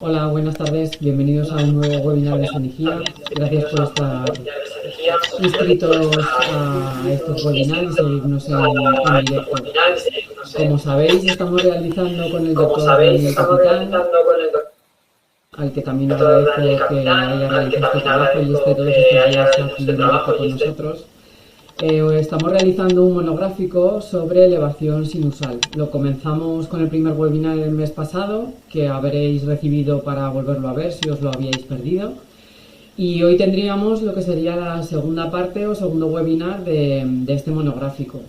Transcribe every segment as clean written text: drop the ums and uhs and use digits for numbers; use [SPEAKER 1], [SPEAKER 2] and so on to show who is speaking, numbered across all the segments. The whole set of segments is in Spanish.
[SPEAKER 1] Hola, buenas tardes. Bienvenidos a un nuevo webinar de Sanigía. Gracias por estar inscritos a estos webinars y seguirnos en directo. Como sabéis, estamos realizando con el doctor Daniel Capitán, al que también agradezco que haya realizado este trabajo y esté todos estos días aquí en directo con nosotros. Estamos realizando un monográfico sobre elevación sinusal. Lo comenzamos con el primer webinar el mes pasado, que habréis recibido para volverlo a ver si os lo habíais perdido. Y hoy tendríamos lo que sería la segunda parte o segundo webinar de este monográfico.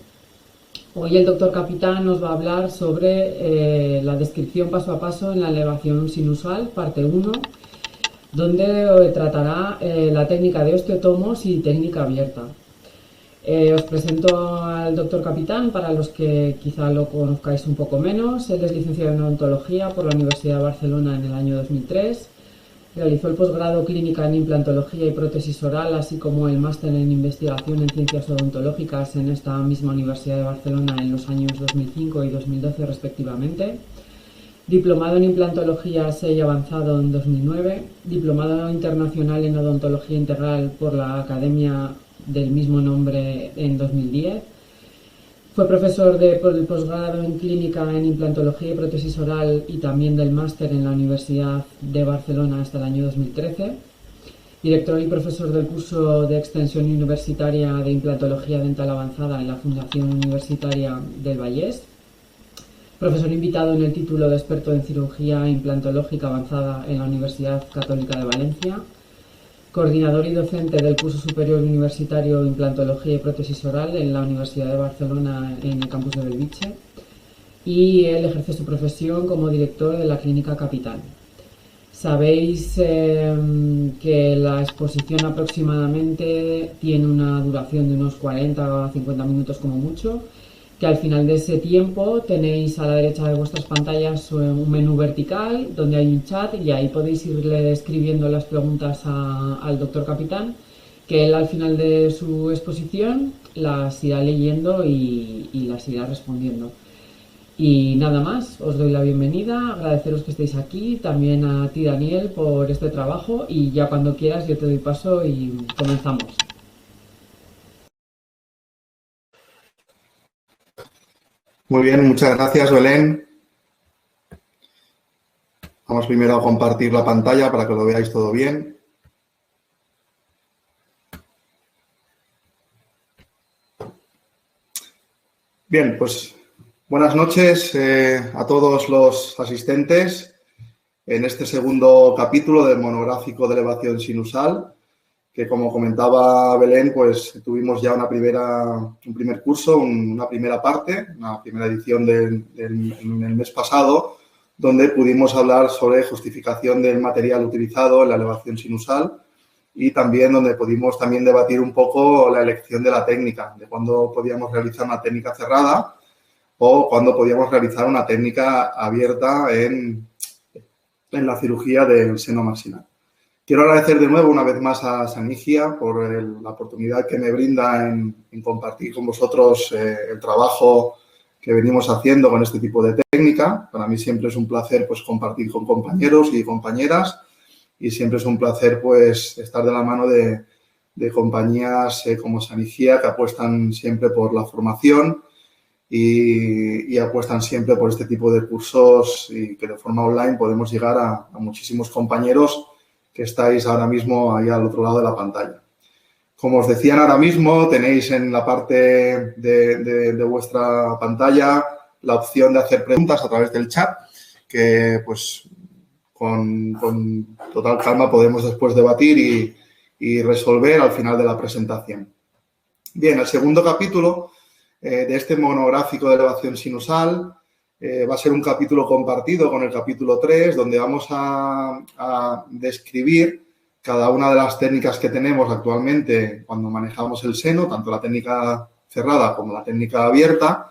[SPEAKER 1] Hoy el doctor Capitán nos va a hablar sobre la descripción paso a paso en la elevación sinusal, parte 1, donde tratará la técnica de osteotomos y técnica abierta. Os presento al doctor Capitán, para los que quizá lo conozcáis un poco menos. Él es licenciado en odontología por la Universidad de Barcelona en el año 2003. Realizó el posgrado clínica en implantología y prótesis oral, así como el máster en investigación en ciencias odontológicas en esta misma Universidad de Barcelona en los años 2005 y 2012 respectivamente. Diplomado en implantología 6 avanzado en 2009. Diplomado internacional en odontología integral por la Academia del mismo nombre en 2010. Fue profesor del posgrado en clínica en implantología y prótesis oral y también del máster en la Universidad de Barcelona hasta el año 2013. Director y profesor del curso de extensión universitaria de implantología dental avanzada en la Fundación Universitaria del Vallès. Profesor invitado en el título de experto en cirugía implantológica avanzada en la Universidad Católica de Valencia. Coordinador y docente del curso superior universitario Implantología y prótesis oral en la Universidad de Barcelona en el campus de Belvitge. Y él ejerce su profesión como director de la Clínica Capitán. Sabéis que la exposición aproximadamente tiene una duración de unos 40 a 50 minutos como mucho, que al final de ese tiempo tenéis a la derecha de vuestras pantallas un menú vertical donde hay un chat y ahí podéis irle escribiendo las preguntas al doctor Capitán, que él al final de su exposición las irá leyendo y las irá respondiendo. Y nada más, os doy la bienvenida, agradeceros que estéis aquí, también a ti Daniel por este trabajo y ya cuando quieras yo te doy paso y comenzamos.
[SPEAKER 2] Muy bien, muchas gracias, Belén. Vamos primero a compartir la pantalla para que lo veáis todo bien. Bien, pues buenas noches a todos los asistentes en este segundo capítulo del monográfico de elevación sinusal, que como comentaba Belén, pues tuvimos ya un primer curso, una primera parte, una primera edición en el mes pasado, donde pudimos hablar sobre justificación del material utilizado en la elevación sinusal y también donde pudimos también debatir un poco la elección de la técnica, de cuándo podíamos realizar una técnica cerrada o cuándo podíamos realizar una técnica abierta en la cirugía del seno maxilar. Quiero agradecer de nuevo una vez más a Sanigia por la oportunidad que me brinda en compartir con vosotros el trabajo que venimos haciendo con este tipo de técnica. Para mí siempre es un placer pues, compartir con compañeros y compañeras y siempre es un placer pues, estar de la mano de compañías como Sanigia que apuestan siempre por la formación y apuestan siempre por este tipo de cursos y que de forma online podemos llegar a muchísimos compañeros que estáis ahora mismo ahí al otro lado de la pantalla. Como os decían ahora mismo, tenéis en la parte de vuestra pantalla la opción de hacer preguntas a través del chat, que pues con total calma podemos después debatir y resolver al final de la presentación. Bien, el segundo capítulo de este monográfico de elevación sinusal va a ser un capítulo compartido con el capítulo 3, donde vamos a describir cada una de las técnicas que tenemos actualmente cuando manejamos el seno, tanto la técnica cerrada como la técnica abierta,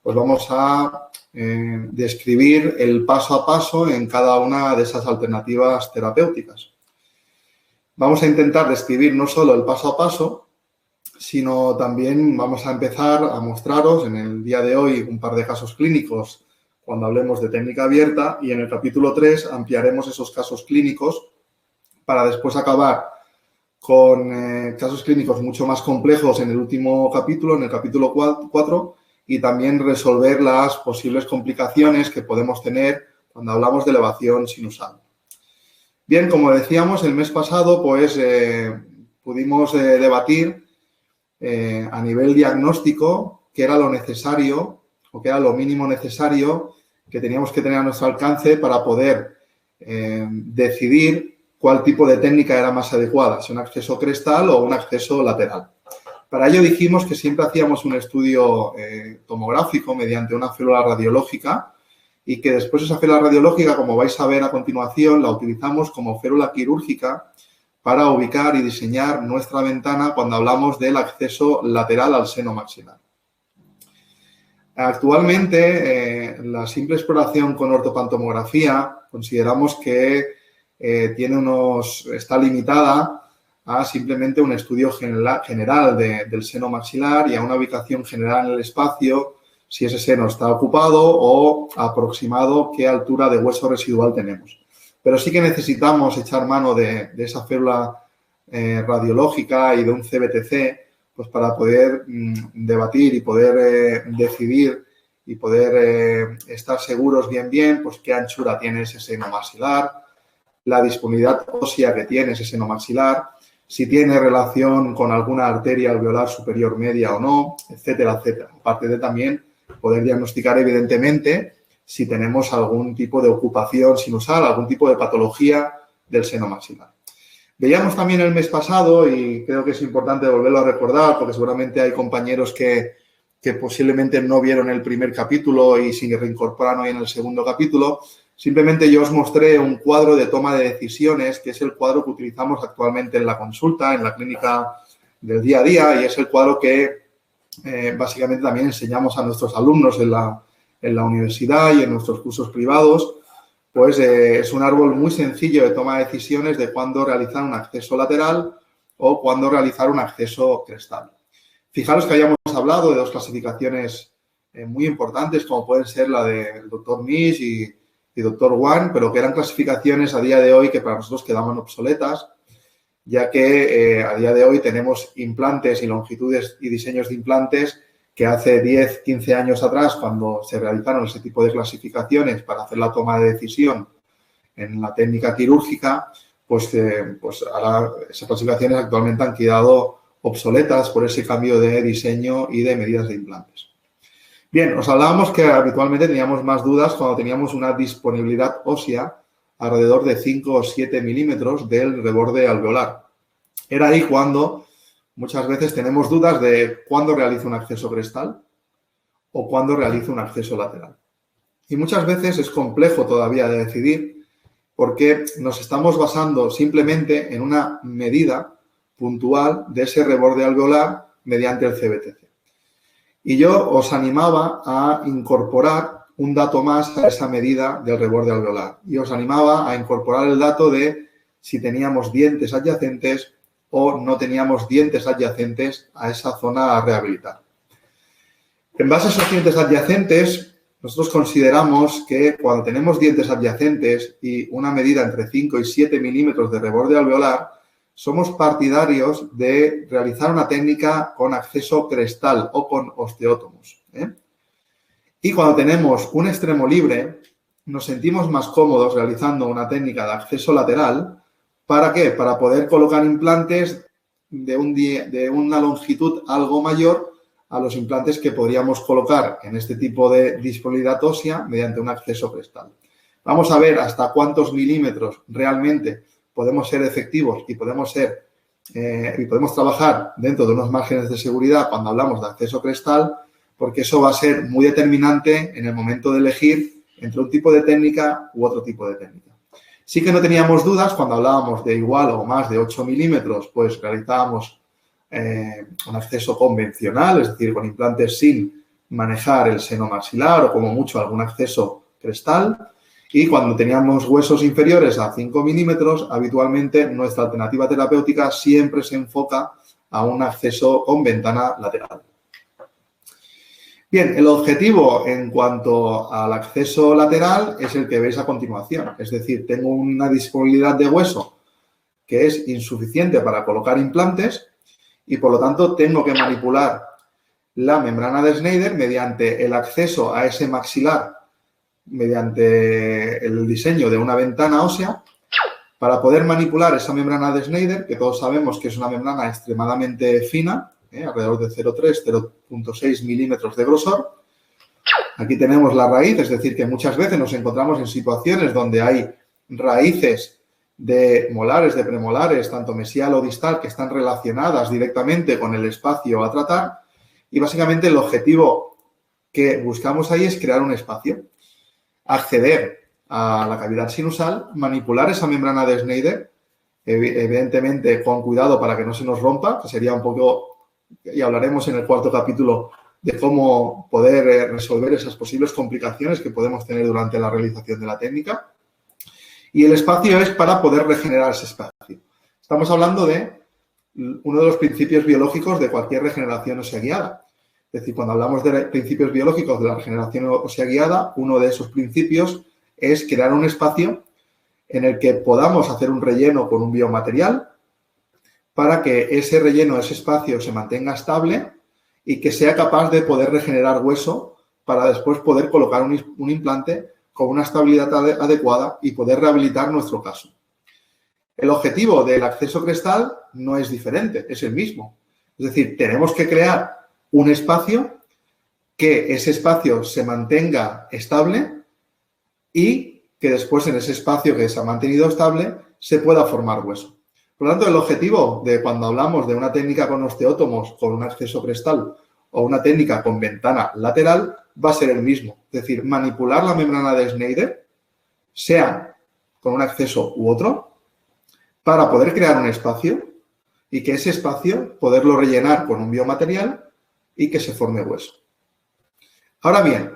[SPEAKER 2] pues vamos a describir el paso a paso en cada una de esas alternativas terapéuticas. Vamos a intentar describir no solo el paso a paso, sino también vamos a empezar a mostraros en el día de hoy un par de casos clínicos cuando hablemos de técnica abierta, y en el capítulo 3 ampliaremos esos casos clínicos para después acabar con casos clínicos mucho más complejos en el último capítulo, en el capítulo 4, y también resolver las posibles complicaciones que podemos tener cuando hablamos de elevación sinusal. Bien, como decíamos, el mes pasado pues pudimos debatir a nivel diagnóstico qué era lo necesario o qué era lo mínimo necesario que teníamos que tener a nuestro alcance para poder decidir cuál tipo de técnica era más adecuada, si un acceso crestal o un acceso lateral. Para ello dijimos que siempre hacíamos un estudio tomográfico mediante una férula radiológica y que después esa férula radiológica, como vais a ver a continuación, la utilizamos como férula quirúrgica para ubicar y diseñar nuestra ventana cuando hablamos del acceso lateral al seno maxilar. Actualmente, la simple exploración con ortopantomografía consideramos que está limitada a simplemente un estudio general del seno maxilar y a una ubicación general en el espacio, si ese seno está ocupado o aproximado, qué altura de hueso residual tenemos. Pero sí que necesitamos echar mano de esa férula radiológica y de un CBTC pues para poder debatir y poder decidir y poder estar seguros bien pues qué anchura tiene ese seno maxilar, la disponibilidad ósea que tiene ese seno maxilar, si tiene relación con alguna arteria alveolar superior media o no, etcétera, etcétera. Aparte de también poder diagnosticar evidentemente si tenemos algún tipo de ocupación sinusal, algún tipo de patología del seno maxilar. Veíamos también el mes pasado, y creo que es importante volverlo a recordar, porque seguramente hay compañeros que posiblemente no vieron el primer capítulo y se reincorporan hoy en el segundo capítulo. Simplemente yo os mostré un cuadro de toma de decisiones, que es el cuadro que utilizamos actualmente en la consulta, en la clínica del día a día, y es el cuadro que básicamente también enseñamos a nuestros alumnos en la universidad y en nuestros cursos privados. Pues es un árbol muy sencillo de toma de decisiones de cuándo realizar un acceso lateral o cuándo realizar un acceso crestal. Fijaros que hayamos hablado de dos clasificaciones muy importantes, como pueden ser la del doctor Misch y doctor Wang, pero que eran clasificaciones a día de hoy que para nosotros quedaban obsoletas, ya que a día de hoy tenemos implantes y longitudes y diseños de implantes que hace 10, 15 años atrás, cuando se realizaron ese tipo de clasificaciones para hacer la toma de decisión en la técnica quirúrgica, pues ahora esas clasificaciones actualmente han quedado obsoletas por ese cambio de diseño y de medidas de implantes. Bien, os hablábamos que habitualmente teníamos más dudas cuando teníamos una disponibilidad ósea alrededor de 5 o 7 milímetros del reborde alveolar. Era ahí cuando muchas veces tenemos dudas de cuándo realizo un acceso crestal o cuándo realizo un acceso lateral. Y muchas veces es complejo todavía de decidir porque nos estamos basando simplemente en una medida puntual de ese reborde alveolar mediante el CBTC. Y yo os animaba a incorporar un dato más a esa medida del reborde alveolar. Y os animaba a incorporar el dato de si teníamos dientes adyacentes o no teníamos dientes adyacentes a esa zona a rehabilitar. En base a esos dientes adyacentes, nosotros consideramos que cuando tenemos dientes adyacentes y una medida entre 5 y 7 milímetros de reborde alveolar, somos partidarios de realizar una técnica con acceso crestal o con osteótomos. Y cuando tenemos un extremo libre, nos sentimos más cómodos realizando una técnica de acceso lateral. ¿Para qué? Para poder colocar implantes de una longitud algo mayor a los implantes que podríamos colocar en este tipo de disponibilidad ósea mediante un acceso crestal. Vamos a ver hasta cuántos milímetros realmente podemos ser efectivos y podemos trabajar dentro de unos márgenes de seguridad cuando hablamos de acceso crestal, porque eso va a ser muy determinante en el momento de elegir entre un tipo de técnica u otro tipo de técnica. Sí que no teníamos dudas cuando hablábamos de igual o más de 8 milímetros, pues realizábamos un acceso convencional, es decir, con implantes sin manejar el seno maxilar o como mucho algún acceso crestal. Y cuando teníamos huesos inferiores a 5 milímetros, habitualmente nuestra alternativa terapéutica siempre se enfoca a un acceso con ventana lateral. Bien, el objetivo en cuanto al acceso lateral es el que veis a continuación. Es decir, tengo una disponibilidad de hueso que es insuficiente para colocar implantes y, por lo tanto, tengo que manipular la membrana de Schneider mediante el acceso a ese maxilar, mediante el diseño de una ventana ósea, para poder manipular esa membrana de Schneider, que todos sabemos que es una membrana extremadamente fina, alrededor de 0,3, 0,6 milímetros de grosor. Aquí tenemos la raíz, es decir, que muchas veces nos encontramos en situaciones donde hay raíces de molares, de premolares, tanto mesial o distal, que están relacionadas directamente con el espacio a tratar. Y básicamente el objetivo que buscamos ahí es crear un espacio, acceder a la cavidad sinusal, manipular esa membrana de Schneider, evidentemente con cuidado para que no se nos rompa, que sería un poco, y hablaremos en el cuarto capítulo de cómo poder resolver esas posibles complicaciones que podemos tener durante la realización de la técnica. Y el espacio es para poder regenerar ese espacio. Estamos hablando de uno de los principios biológicos de cualquier regeneración ósea guiada. Es decir, cuando hablamos de principios biológicos de la regeneración ósea guiada, uno de esos principios es crear un espacio en el que podamos hacer un relleno con un biomaterial para que ese relleno, ese espacio se mantenga estable y que sea capaz de poder regenerar hueso para después poder colocar un implante con una estabilidad adecuada y poder rehabilitar nuestro caso. El objetivo del acceso crestal no es diferente, es el mismo. Es decir, tenemos que crear un espacio, que ese espacio se mantenga estable y que después en ese espacio que se ha mantenido estable se pueda formar hueso. Por lo tanto, el objetivo de cuando hablamos de una técnica con osteótomos con un acceso crestal o una técnica con ventana lateral va a ser el mismo. Es decir, manipular la membrana de Schneider, sea con un acceso u otro, para poder crear un espacio y que ese espacio poderlo rellenar con un biomaterial y que se forme hueso. Ahora bien,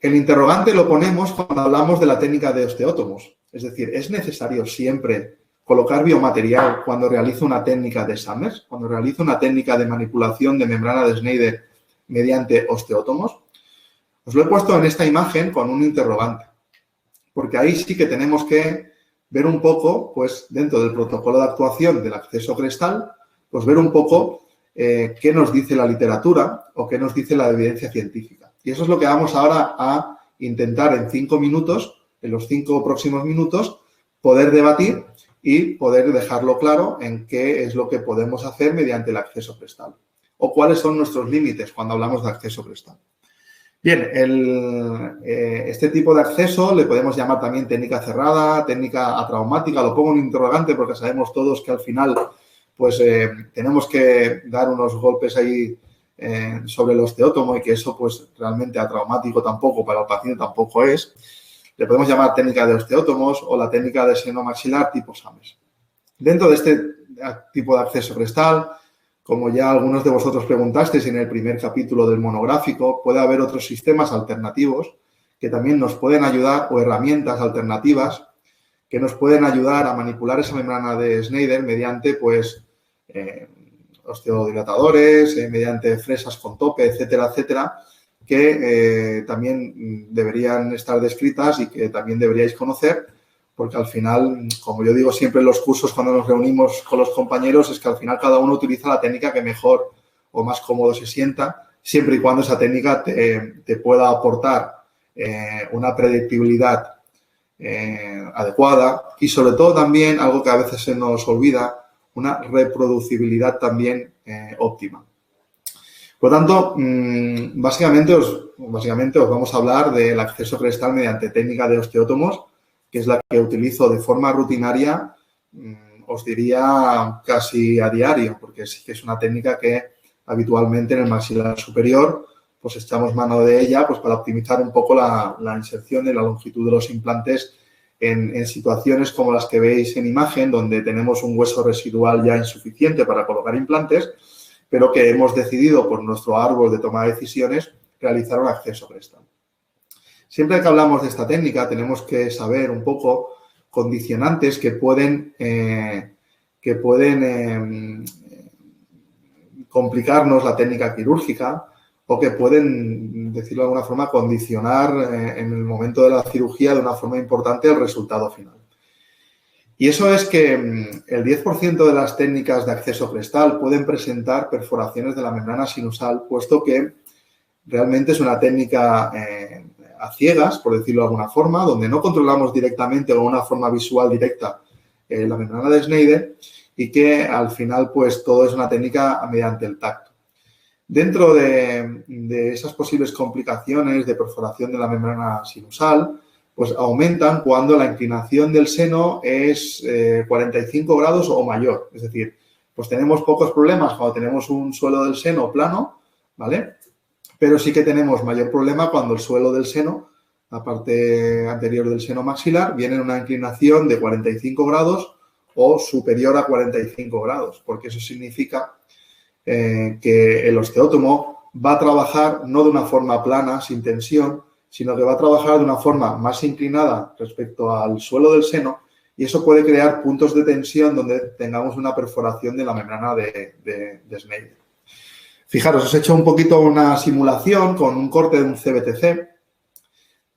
[SPEAKER 2] el interrogante lo ponemos cuando hablamos de la técnica de osteótomos. Es decir, ¿es necesario siempre colocar biomaterial cuando realizo una técnica de Summers, cuando realizo una técnica de manipulación de membrana de Schneider mediante osteótomos? Os lo he puesto en esta imagen con un interrogante, porque ahí sí que tenemos que ver un poco, pues dentro del protocolo de actuación del acceso crestal, pues ver un poco qué nos dice la literatura o qué nos dice la evidencia científica. Y eso es lo que vamos ahora a intentar en 5 minutos, en los 5 próximos minutos, poder debatir y poder dejarlo claro en qué es lo que podemos hacer mediante el acceso crestal o cuáles son nuestros límites cuando hablamos de acceso crestal. Bien, este tipo de acceso le podemos llamar también técnica cerrada, técnica atraumática. Lo pongo en interrogante porque sabemos todos que al final pues tenemos que dar unos golpes ahí sobre el osteótomo y que eso pues realmente atraumático tampoco, para el paciente tampoco es. Le podemos llamar técnica de osteótomos o la técnica de seno maxilar tipo Summers. Dentro de este tipo de acceso crestal, como ya algunos de vosotros preguntasteis en el primer capítulo del monográfico, puede haber otros sistemas alternativos que también nos pueden ayudar o herramientas alternativas que nos pueden ayudar a manipular esa membrana de Schneider mediante, pues, osteodilatadores, mediante fresas con tope, etcétera, etcétera, que también deberían estar descritas y que también deberíais conocer, porque al final, como yo digo siempre en los cursos cuando nos reunimos con los compañeros, es que al final cada uno utiliza la técnica que mejor o más cómodo se sienta, siempre y cuando esa técnica te pueda aportar una predictibilidad adecuada y sobre todo también, algo que a veces se nos olvida, una reproducibilidad también óptima. Por lo tanto, básicamente os vamos a hablar del acceso crestal mediante técnica de osteótomos, que es la que utilizo de forma rutinaria, os diría casi a diario, porque sí que es una técnica que habitualmente en el maxilar superior pues echamos mano de ella pues para optimizar un poco la inserción de la longitud de los implantes en situaciones como las que veis en imagen, donde tenemos un hueso residual ya insuficiente para colocar implantes, pero que hemos decidido por nuestro árbol de toma de decisiones realizar un acceso crestal. Siempre que hablamos de esta técnica tenemos que saber un poco condicionantes que pueden complicarnos la técnica quirúrgica o que pueden, decirlo de alguna forma, condicionar en el momento de la cirugía de una forma importante el resultado final. Y eso es que el 10% de las técnicas de acceso crestal pueden presentar perforaciones de la membrana sinusal, puesto que realmente es una técnica a ciegas, por decirlo de alguna forma, donde no controlamos directamente o de una forma visual directa la membrana de Schneider y que al final pues todo es una técnica mediante el tacto. Dentro de esas posibles complicaciones de perforación de la membrana sinusal, pues aumentan cuando la inclinación del seno es 45 grados o mayor. Es decir, pues tenemos pocos problemas cuando tenemos un suelo del seno plano, ¿vale? Pero sí que tenemos mayor problema cuando el suelo del seno, la parte anterior del seno maxilar, viene en una inclinación de 45 grados o superior a 45 grados, porque eso significa que el osteótomo va a trabajar no de una forma plana, sin tensión, sino que va a trabajar de una forma más inclinada respecto al suelo del seno y eso puede crear puntos de tensión donde tengamos una perforación de la membrana de Schneider. Fijaros, os he hecho un poquito una simulación con un corte de un CBTC.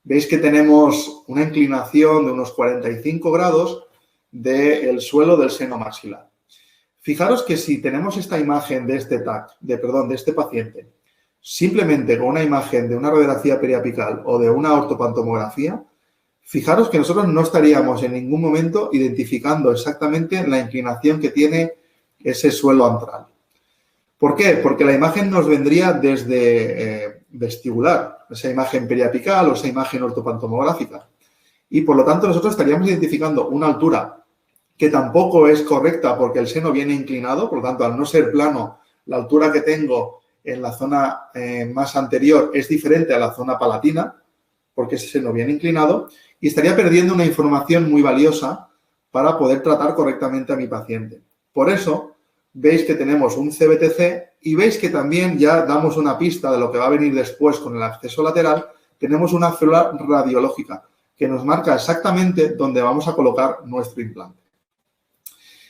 [SPEAKER 2] Veis que tenemos una inclinación de unos 45 grados del suelo del seno maxilar. Fijaros que si tenemos esta imagen de este paciente, simplemente con una imagen de una radiografía periapical o de una ortopantomografía, fijaros que nosotros no estaríamos en ningún momento identificando exactamente la inclinación que tiene ese suelo antral. ¿Por qué? Porque la imagen nos vendría desde vestibular, esa imagen periapical o esa imagen ortopantomográfica. Y por lo tanto nosotros estaríamos identificando una altura que tampoco es correcta porque el seno viene inclinado, por lo tanto, al no ser plano, la altura que tengo en la zona más anterior es diferente a la zona palatina, porque ese seno viene inclinado, y estaría perdiendo una información muy valiosa para poder tratar correctamente a mi paciente. Por eso, veis que tenemos un CBTC y veis que también ya damos una pista de lo que va a venir después con el acceso lateral, tenemos una férula radiológica que nos marca exactamente dónde vamos a colocar nuestro implante.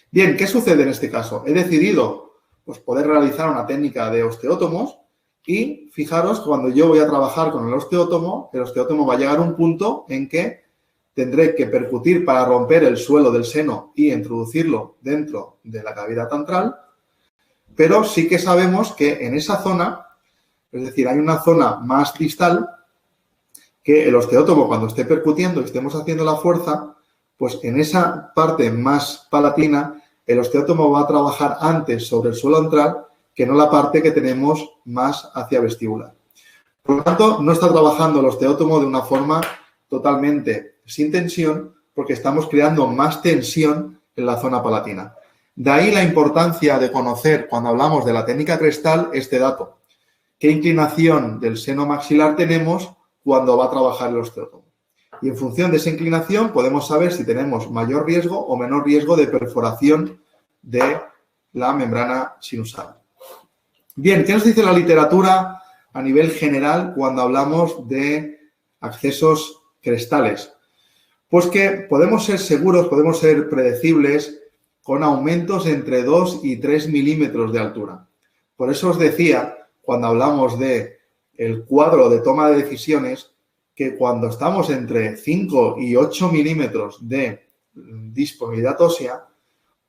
[SPEAKER 2] Bien, ¿qué sucede en este caso? He decidido pues, poder realizar una técnica de osteótomos y fijaros, cuando yo voy a trabajar con el osteótomo va a llegar a un punto en que tendré que percutir para romper el suelo del seno y introducirlo dentro de la cavidad antral, pero sí que sabemos que en esa zona, es decir, hay una zona más distal que el osteótomo cuando esté percutiendo y estemos haciendo la fuerza, pues en esa parte más palatina, el osteótomo va a trabajar antes sobre el suelo antral que no la parte que tenemos más hacia vestibular. Por lo tanto, no está trabajando el osteótomo de una forma totalmente sin tensión porque estamos creando más tensión en la zona palatina. De ahí la importancia de conocer, cuando hablamos de la técnica crestal, este dato. ¿Qué inclinación del seno maxilar tenemos cuando va a trabajar el osteótomo? Y en función de esa inclinación podemos saber si tenemos mayor riesgo o menor riesgo de perforación de la membrana sinusal. Bien, ¿qué nos dice la literatura a nivel general cuando hablamos de accesos crestales? Pues que podemos ser seguros, podemos ser predecibles con aumentos entre 2 y 3 milímetros de altura. Por eso os decía, cuando hablamos de el cuadro de toma de decisiones, que cuando estamos entre 5 y 8 milímetros de disponibilidad ósea,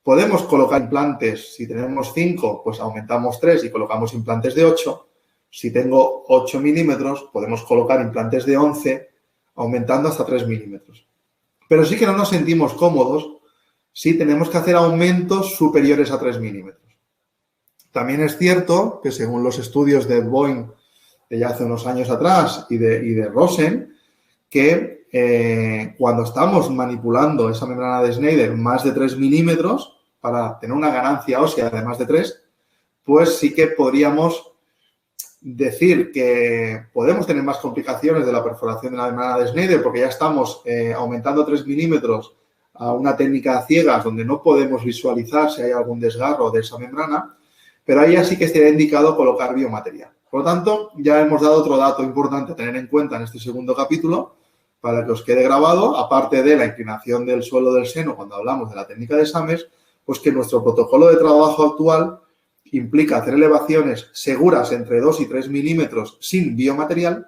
[SPEAKER 2] podemos colocar implantes. Si tenemos 5, pues aumentamos 3 y colocamos implantes de 8. Si tengo 8 milímetros, podemos colocar implantes de 11, aumentando hasta 3 milímetros. Pero sí que no nos sentimos cómodos si tenemos que hacer aumentos superiores a 3 milímetros. También es cierto que según los estudios de Boeing de ya hace unos años atrás y de Rosen, que cuando estamos manipulando esa membrana de Schneider más de 3 milímetros para tener una ganancia ósea de más de 3, pues sí que podríamos decir que podemos tener más complicaciones de la perforación de la membrana de Schneider porque ya estamos aumentando 3 milímetros a una técnica a ciegas donde no podemos visualizar si hay algún desgarro de esa membrana, pero ahí sí que estaría indicado colocar biomaterial. Por lo tanto, ya hemos dado otro dato importante a tener en cuenta en este segundo capítulo para que os quede grabado, aparte de la inclinación del suelo del seno cuando hablamos de la técnica de Summers, pues que nuestro protocolo de trabajo actual implica hacer elevaciones seguras entre 2 y 3 milímetros sin biomaterial,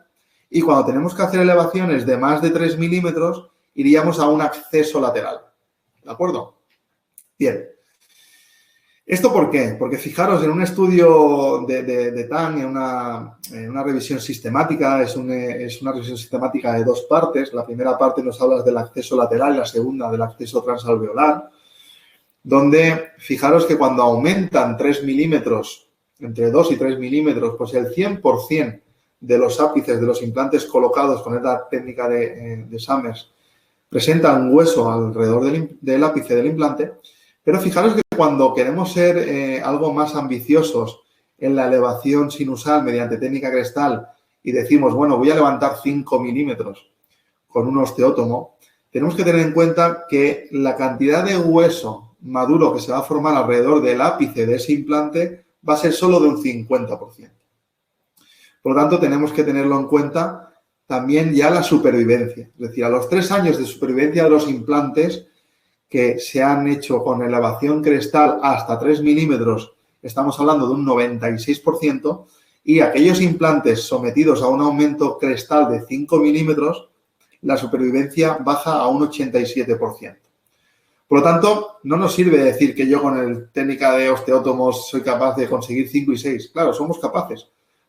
[SPEAKER 2] y cuando tenemos que hacer elevaciones de más de 3 milímetros, iríamos a un acceso lateral. ¿De acuerdo? Bien. ¿Esto por qué? Porque fijaros, en un estudio de TAN, en una revisión sistemática, es una revisión sistemática de 2 partes. La primera parte nos habla del acceso lateral y la segunda del acceso transalveolar, donde fijaros que cuando aumentan 3 milímetros, entre 2 y 3 milímetros, pues el 100% de los ápices de los implantes colocados con esta técnica de Summers presentan un hueso alrededor del ápice del implante. Pero fijaros que cuando queremos ser algo más ambiciosos en la elevación sinusal mediante técnica crestal y decimos, bueno, voy a levantar 5 milímetros con un osteótomo, tenemos que tener en cuenta que la cantidad de hueso maduro que se va a formar alrededor del ápice de ese implante va a ser solo de un 50%. Por lo tanto, tenemos que tenerlo en cuenta también ya la supervivencia. Es decir, a los 3 años de supervivencia de los implantes que se han hecho con elevación crestal hasta 3 milímetros, estamos hablando de un 96%, y aquellos implantes sometidos a un aumento crestal de 5 milímetros, la supervivencia baja a un 87%. Por lo tanto, no nos sirve decir que yo con la técnica de osteótomos soy capaz de conseguir 5 y 6. Claro, somos capaces,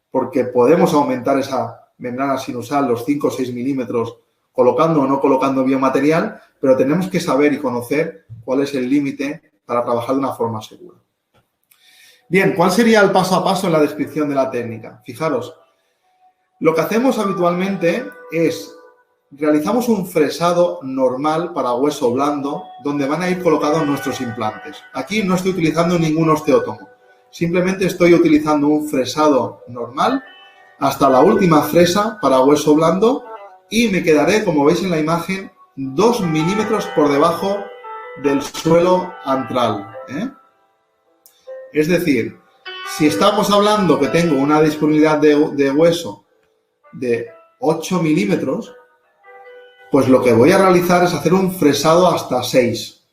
[SPEAKER 2] porque podemos aumentar esa membrana sinusal, los 5 o 6 milímetros, colocando o no colocando biomaterial, pero tenemos que saber y conocer cuál es el límite para trabajar de una forma segura. Bien, ¿cuál sería el paso a paso en la descripción de la técnica? Fijaros, lo que hacemos habitualmente es realizamos un fresado normal para hueso blando donde van a ir colocados nuestros implantes. Aquí no estoy utilizando ningún osteótomo, simplemente estoy utilizando un fresado normal hasta la última fresa para hueso blando y me quedaré, como veis en la imagen, 2 milímetros por debajo del suelo antral. Es decir, si estamos hablando que tengo una disponibilidad de hueso de 8 milímetros, pues lo que voy a realizar es hacer un fresado hasta 6.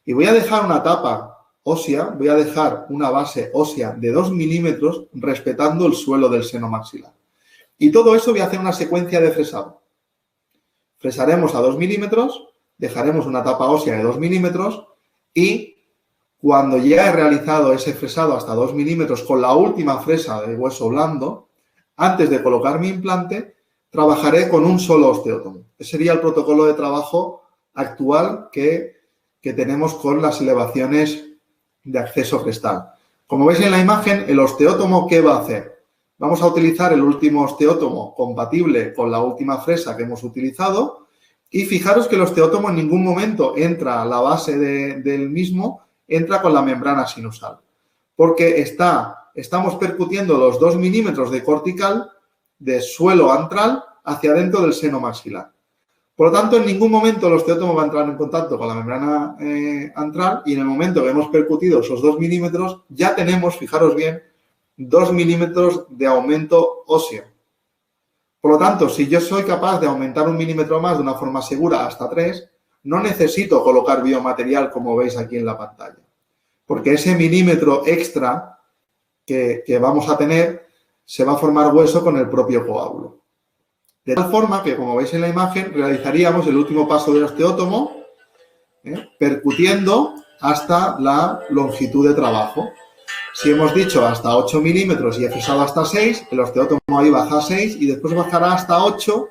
[SPEAKER 2] Y voy a dejar una tapa ósea, voy a dejar una base ósea de 2 milímetros respetando el suelo del seno maxilar. Y todo eso voy a hacer una secuencia de fresado. Fresaremos a 2 milímetros, dejaremos una tapa ósea de 2 milímetros y cuando ya he realizado ese fresado hasta 2 milímetros con la última fresa de hueso blando, antes de colocar mi implante, trabajaré con un solo osteótomo. Ese sería el protocolo de trabajo actual que tenemos con las elevaciones de acceso crestal. Como veis en la imagen, el osteótomo, ¿qué va a hacer? Vamos a utilizar el último osteótomo compatible con la última fresa que hemos utilizado y fijaros que el osteótomo en ningún momento entra a la base del mismo, entra con la membrana sinusal, porque estamos percutiendo los 2 milímetros de cortical de suelo antral hacia dentro del seno maxilar. Por lo tanto, en ningún momento el osteótomo va a entrar en contacto con la membrana antral y en el momento que hemos percutido esos 2 milímetros ya tenemos, fijaros bien, 2 milímetros de aumento óseo. Por lo tanto, si yo soy capaz de aumentar 1 milímetro más de una forma segura hasta 3, no necesito colocar biomaterial como veis aquí en la pantalla. Porque ese milímetro extra que vamos a tener se va a formar hueso con el propio coágulo. De tal forma que, como veis en la imagen, realizaríamos el último paso del osteótomo, percutiendo hasta la longitud de trabajo. Si hemos dicho hasta 8 milímetros y he fresado hasta 6, el osteótomo ahí baja a 6 y después bajará hasta 8.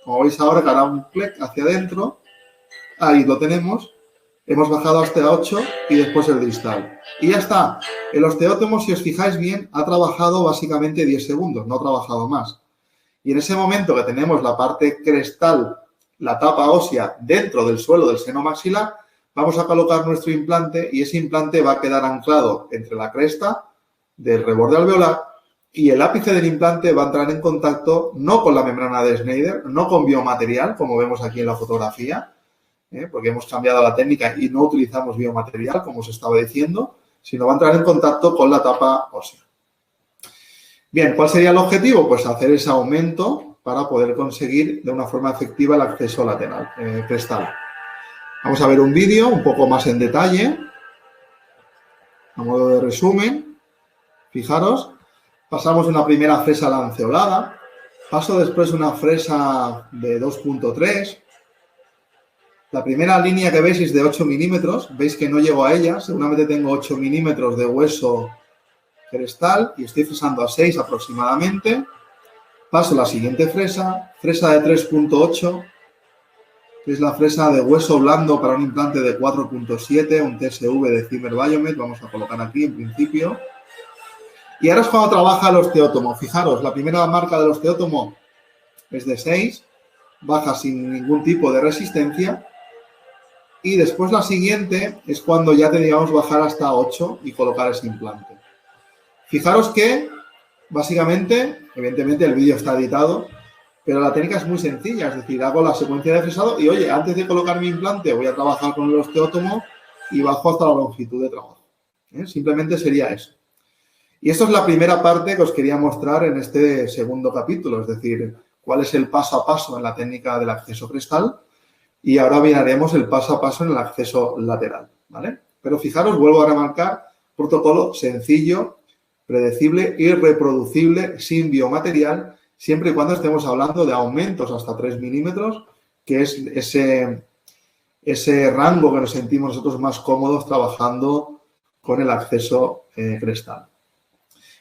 [SPEAKER 2] Como veis ahora que hará un clic hacia adentro. Ahí lo tenemos. Hemos bajado hasta 8 y después el distal. Y ya está. El osteótomo, si os fijáis bien, ha trabajado básicamente 10 segundos, no ha trabajado más. Y en ese momento que tenemos la parte crestal, la tapa ósea dentro del suelo del seno maxilar, vamos a colocar nuestro implante y ese implante va a quedar anclado entre la cresta del reborde alveolar y el ápice del implante va a entrar en contacto no con la membrana de Schneider, no con biomaterial, como vemos aquí en la fotografía, porque hemos cambiado la técnica y no utilizamos biomaterial, como os estaba diciendo, sino va a entrar en contacto con la tapa ósea. Bien, ¿cuál sería el objetivo? Pues hacer ese aumento para poder conseguir de una forma efectiva el acceso lateral, crestal. Vamos a ver un vídeo un poco más en detalle, a modo de resumen. Fijaros, pasamos una primera fresa lanceolada, paso después una fresa de 2.3. La primera línea que veis es de 8 milímetros, veis que no llego a ella, seguramente tengo 8 milímetros de hueso crestal y estoy fresando a 6 aproximadamente. Paso a la siguiente fresa, fresa de 3.8, que es la fresa de hueso blando para un implante de 4.7, un TSV de Zimmer Biomet, vamos a colocar aquí en principio. Y ahora es cuando trabaja el osteótomo. Fijaros, la primera marca del osteótomo es de 6, baja sin ningún tipo de resistencia. Y después la siguiente es cuando ya tendríamos bajar hasta 8 y colocar ese implante. Fijaros que, básicamente, evidentemente el vídeo está editado, pero la técnica es muy sencilla, es decir, hago la secuencia de fresado y, oye, antes de colocar mi implante voy a trabajar con el osteótomo y bajo hasta la longitud de trabajo. Simplemente sería eso. Y esto es la primera parte que os quería mostrar en este segundo capítulo, es decir, cuál es el paso a paso en la técnica del acceso crestal. Y ahora miraremos el paso a paso en el acceso lateral, ¿vale? Pero fijaros, vuelvo a remarcar, protocolo sencillo, predecible y reproducible, sin biomaterial, siempre y cuando estemos hablando de aumentos hasta 3 milímetros, que es ese rango que nos sentimos nosotros más cómodos trabajando con el acceso crestal.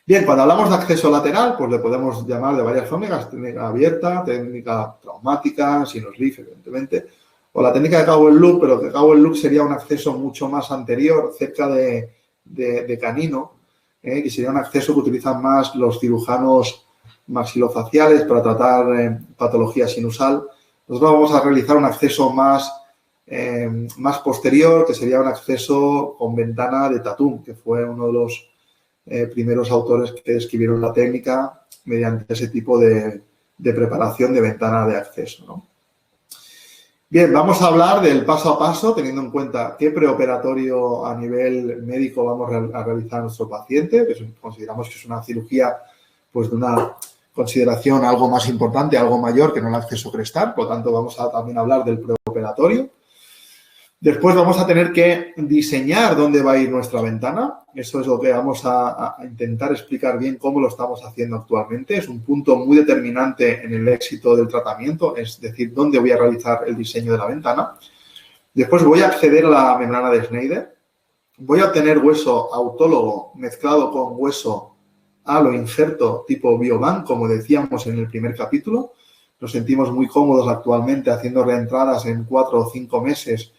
[SPEAKER 2] Bien, cuando hablamos de acceso lateral, pues le podemos llamar de varias formas, técnica abierta, técnica traumática, sinus lift, evidentemente, o la técnica de Cowell Loop, pero que Cowell Loop sería un acceso mucho más anterior, cerca de canino, que sería un acceso que utilizan más los cirujanos maxilofaciales para tratar patología sinusal. Nosotros vamos a realizar un acceso más posterior, que sería un acceso con ventana de Tatum, que fue uno de los primeros autores que describieron la técnica mediante ese tipo de preparación de ventana de acceso, ¿no? Bien, vamos a hablar del paso a paso, teniendo en cuenta qué preoperatorio a nivel médico vamos a realizar a nuestro paciente, que consideramos que es una cirugía pues de una consideración algo más importante, algo mayor que no el acceso crestal, por lo tanto vamos a también hablar del preoperatorio. Después vamos a tener que diseñar dónde va a ir nuestra ventana. Eso es lo que vamos a intentar explicar bien cómo lo estamos haciendo actualmente. Es un punto muy determinante en el éxito del tratamiento, es decir, dónde voy a realizar el diseño de la ventana. Después voy a acceder a la membrana de Schneider. Voy a obtener hueso autólogo mezclado con hueso halo injerto tipo Biobank, como decíamos en el primer capítulo. Nos sentimos muy cómodos actualmente haciendo reentradas en 4 o 5 meses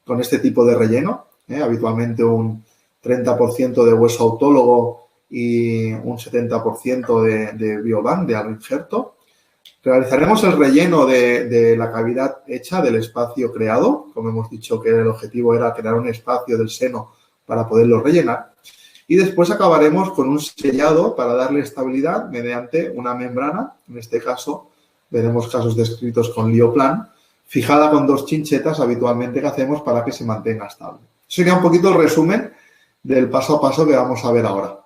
[SPEAKER 2] con este tipo de relleno, habitualmente un 30% de hueso autólogo y un 70% de Biobank, de halo injerto. Realizaremos el relleno de la cavidad hecha del espacio creado, como hemos dicho que el objetivo era crear un espacio del seno para poderlo rellenar. Y después acabaremos con un sellado para darle estabilidad mediante una membrana, en este caso veremos casos descritos con Lioplan, fijada con 2 chinchetas habitualmente que hacemos para que se mantenga estable. Eso sería un poquito el resumen del paso a paso que vamos a ver ahora.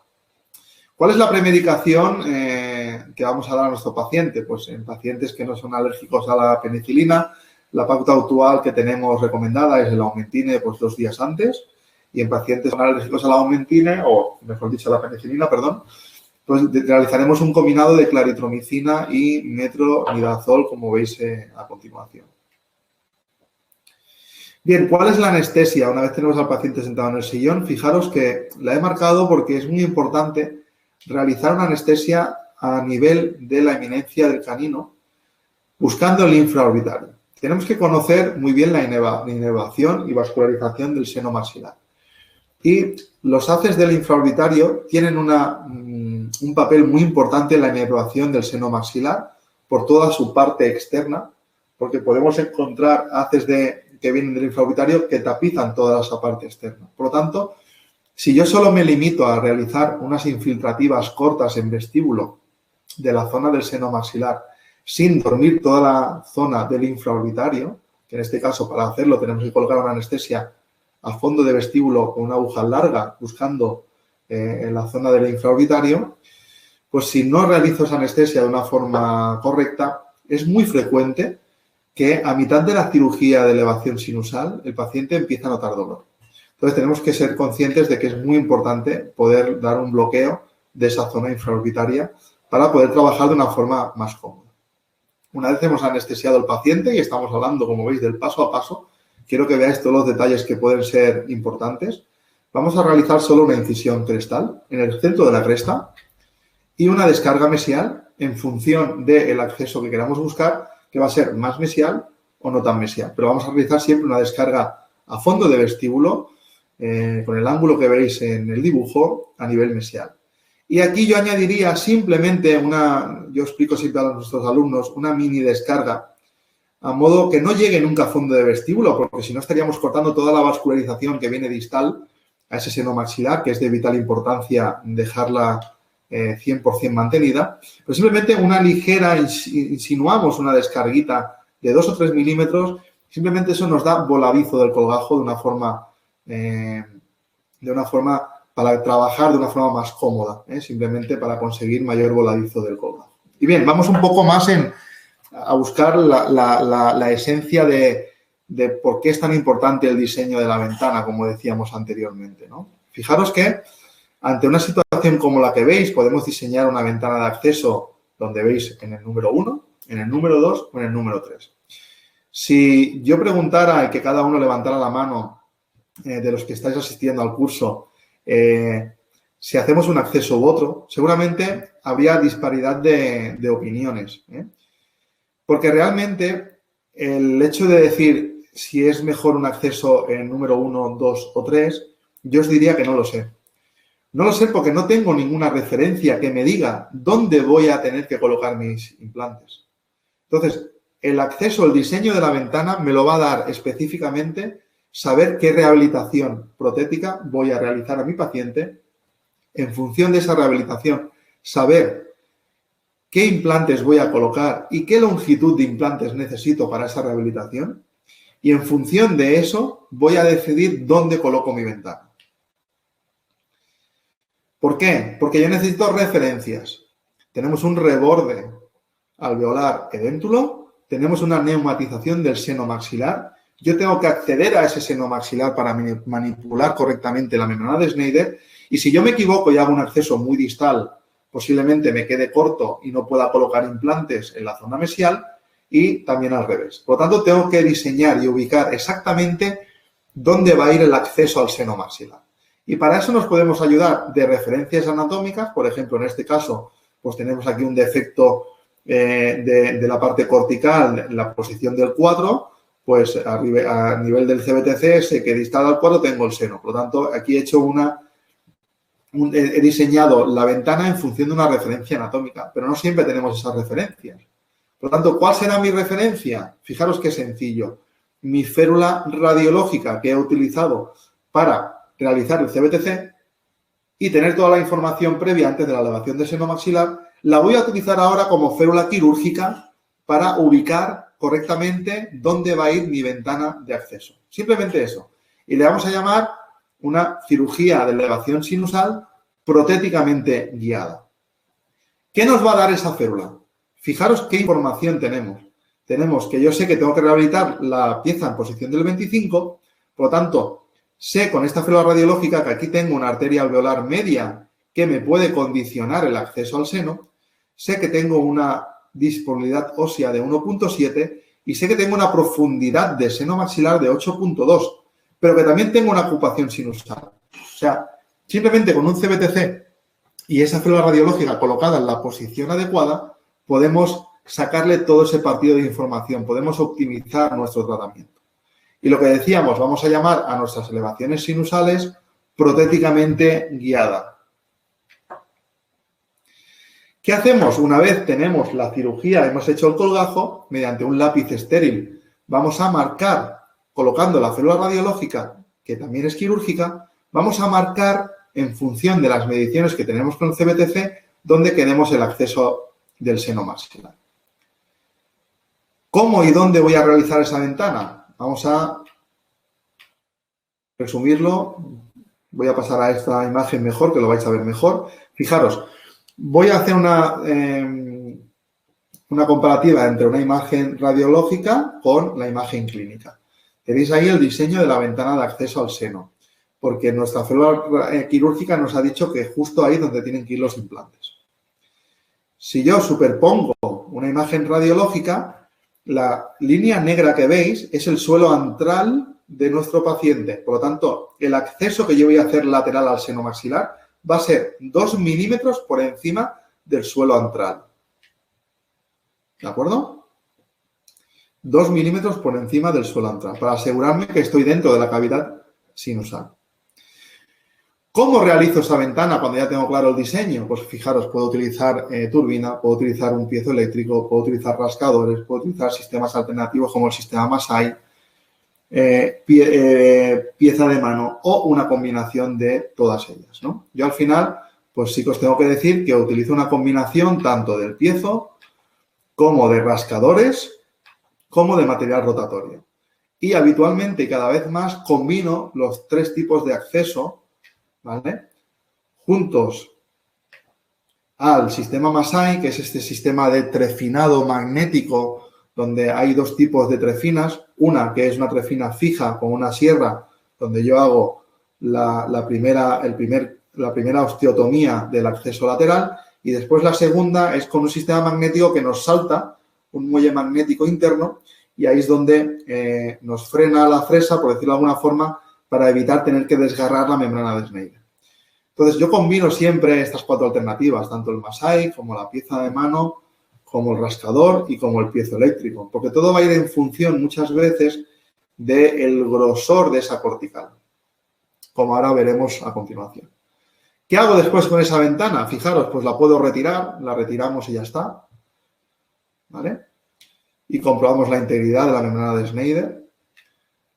[SPEAKER 2] ¿Cuál es la premedicación que vamos a dar a nuestro paciente? Pues en pacientes que no son alérgicos a la penicilina, la pauta actual que tenemos recomendada es el Aumentine pues 2 días antes, y en pacientes que son alérgicos a la Aumentine, o mejor dicho a la penicilina, perdón, pues realizaremos un combinado de claritromicina y metronidazol, como veis a continuación. Bien, ¿cuál es la anestesia? Una vez tenemos al paciente sentado en el sillón, fijaros que la he marcado porque es muy importante realizar una anestesia a nivel de la eminencia del canino, buscando el infraorbitario. Tenemos que conocer muy bien la inervación y vascularización del seno maxilar. Y los haces del infraorbitario tienen un papel muy importante en la inervación del seno maxilar por toda su parte externa, porque podemos encontrar haces que vienen del infraorbitario que tapizan toda esa parte externa. Por lo tanto, si yo solo me limito a realizar unas infiltrativas cortas en vestíbulo de la zona del seno maxilar sin dormir toda la zona del infraorbitario, que en este caso para hacerlo tenemos que colocar una anestesia a fondo de vestíbulo con una aguja larga buscando en la zona del infraorbitario, pues si no realizo esa anestesia de una forma correcta, es muy frecuente que a mitad de la cirugía de elevación sinusal el paciente empieza a notar dolor. Entonces tenemos que ser conscientes de que es muy importante poder dar un bloqueo de esa zona infraorbitaria para poder trabajar de una forma más cómoda. Una vez hemos anestesiado al paciente y estamos hablando, como veis, del paso a paso, quiero que veáis todos los detalles que pueden ser importantes. Vamos a realizar solo una incisión crestal en el centro de la cresta y una descarga mesial en función del acceso que queramos buscar, que va a ser más mesial o no tan mesial. Pero vamos a realizar siempre una descarga a fondo de vestíbulo con el ángulo que veis en el dibujo a nivel mesial. Y aquí yo añadiría simplemente yo explico siempre a nuestros alumnos, una mini descarga, a modo que no llegue nunca a fondo de vestíbulo, porque si no estaríamos cortando toda la vascularización que viene distal a ese seno maxilar, que es de vital importancia dejarla 100% mantenida. Pero simplemente una ligera, insinuamos una descarguita de 2 o 3 milímetros, simplemente eso nos da voladizo del colgajo de una forma para trabajar de una forma más cómoda, simplemente para conseguir mayor voladizo del colgajo. Y bien, vamos un poco más a buscar la esencia de por qué es tan importante el diseño de la ventana, como decíamos anteriormente, ¿no? Fijaros que ante una situación como la que veis, podemos diseñar una ventana de acceso donde veis en el número 1, en el número 2 o en el número 3. Si yo preguntara y que cada uno levantara la mano de los que estáis asistiendo al curso, si hacemos un acceso u otro, seguramente habría disparidad de opiniones, porque realmente el hecho de decir si es mejor un acceso en número 1, 2 o 3, yo os diría que no lo sé. No lo sé porque no tengo ninguna referencia que me diga dónde voy a tener que colocar mis implantes. Entonces, el acceso, el diseño de la ventana me lo va a dar específicamente saber qué rehabilitación protética voy a realizar a mi paciente. En función de esa rehabilitación, saber qué implantes voy a colocar y qué longitud de implantes necesito para esa rehabilitación. Y en función de eso, voy a decidir dónde coloco mi ventana. ¿Por qué? Porque yo necesito referencias. Tenemos un reborde alveolar edéntulo, tenemos una neumatización del seno maxilar. Yo tengo que acceder a ese seno maxilar para manipular correctamente la membrana de Schneider. Y si yo me equivoco y hago un acceso muy distal, posiblemente me quede corto y no pueda colocar implantes en la zona mesial y también al revés. Por lo tanto, tengo que diseñar y ubicar exactamente dónde va a ir el acceso al seno maxilar. Y para eso nos podemos ayudar de referencias anatómicas. Por ejemplo, en este caso, pues tenemos aquí un defecto de la parte cortical en la posición del cuadro. Pues a nivel del CBTC, sé que distal al cuadro tengo el seno. Por lo tanto, aquí he diseñado la ventana en función de una referencia anatómica, pero no siempre tenemos esas referencias. Por lo tanto, ¿cuál será mi referencia? Fijaros qué sencillo. Mi férula radiológica que he utilizado para realizar el CBTC y tener toda la información previa antes de la elevación del seno maxilar, la voy a utilizar ahora como férula quirúrgica para ubicar correctamente dónde va a ir mi ventana de acceso. Simplemente eso. Y le vamos a llamar una cirugía de elevación sinusal protéticamente guiada. ¿Qué nos va a dar esa férula? Fijaros qué información tenemos. Tenemos que yo sé que tengo que rehabilitar la pieza en posición del 25, por lo tanto, sé con esta férula radiológica que aquí tengo una arteria alveolar media que me puede condicionar el acceso al seno, sé que tengo una disponibilidad ósea de 1.7 y sé que tengo una profundidad de seno maxilar de 8.2, pero que también tengo una ocupación sinusal. O sea, simplemente con un CBTC y esa férula radiológica colocada en la posición adecuada, podemos sacarle todo ese partido de información, podemos optimizar nuestro tratamiento. Y lo que decíamos, vamos a llamar a nuestras elevaciones sinusales protéticamente guiada. ¿Qué hacemos? Una vez tenemos la cirugía, hemos hecho el colgajo, mediante un lápiz estéril, vamos a marcar, colocando la férula radiológica, que también es quirúrgica, vamos a marcar en función de las mediciones que tenemos con el CBTC, dónde queremos el acceso del seno maxilar. ¿Cómo y dónde voy a realizar esa ventana? Vamos a resumirlo. Voy a pasar a esta imagen mejor, que lo vais a ver mejor. Fijaros, voy a hacer una comparativa entre una imagen radiológica con la imagen clínica. Tenéis ahí el diseño de la ventana de acceso al seno. porque nuestra célula quirúrgica nos ha dicho que justo ahí es donde tienen que ir los implantes. Si yo superpongo una imagen radiológica, la línea negra que veis es el suelo antral de nuestro paciente. Por lo tanto, el acceso que yo voy a hacer lateral al seno maxilar va a ser 2 milímetros por encima del suelo antral. ¿De acuerdo? 2 milímetros por encima del suelo antral, para asegurarme que estoy dentro de la cavidad sinusal. ¿Cómo realizo esa ventana cuando ya tengo claro el diseño? Pues fijaros, puedo utilizar turbina, puedo utilizar un piezoeléctrico, puedo utilizar rascadores, puedo utilizar sistemas alternativos como el sistema Masai, pieza de mano o una combinación de todas ellas, ¿no? Yo al final, pues sí que os tengo que decir que utilizo una combinación tanto del piezo como de rascadores, como de material rotatorio. Y habitualmente y cada vez más combino los 3 tipos de acceso, ¿vale?, juntos al sistema Masai, que es este sistema de trefinado magnético, donde hay 2 tipos de trefinas. Una que es una trefina fija con una sierra, donde yo hago la primera osteotomía del acceso lateral, y después la segunda es con un sistema magnético que nos salta un muelle magnético interno, y ahí es donde nos frena la fresa, por decirlo de alguna forma, para evitar tener que desgarrar la membrana de Schneider. Entonces, yo combino siempre estas 4 alternativas, tanto el Masai como la pieza de mano, como el rascador y como el piezoeléctrico, porque todo va a ir en función muchas veces del grosor de esa cortical, como ahora veremos a continuación. ¿Qué hago después con esa ventana? Fijaros, pues la puedo retirar, la retiramos y ya está, ¿vale? Y comprobamos la integridad de la membrana de Schneider.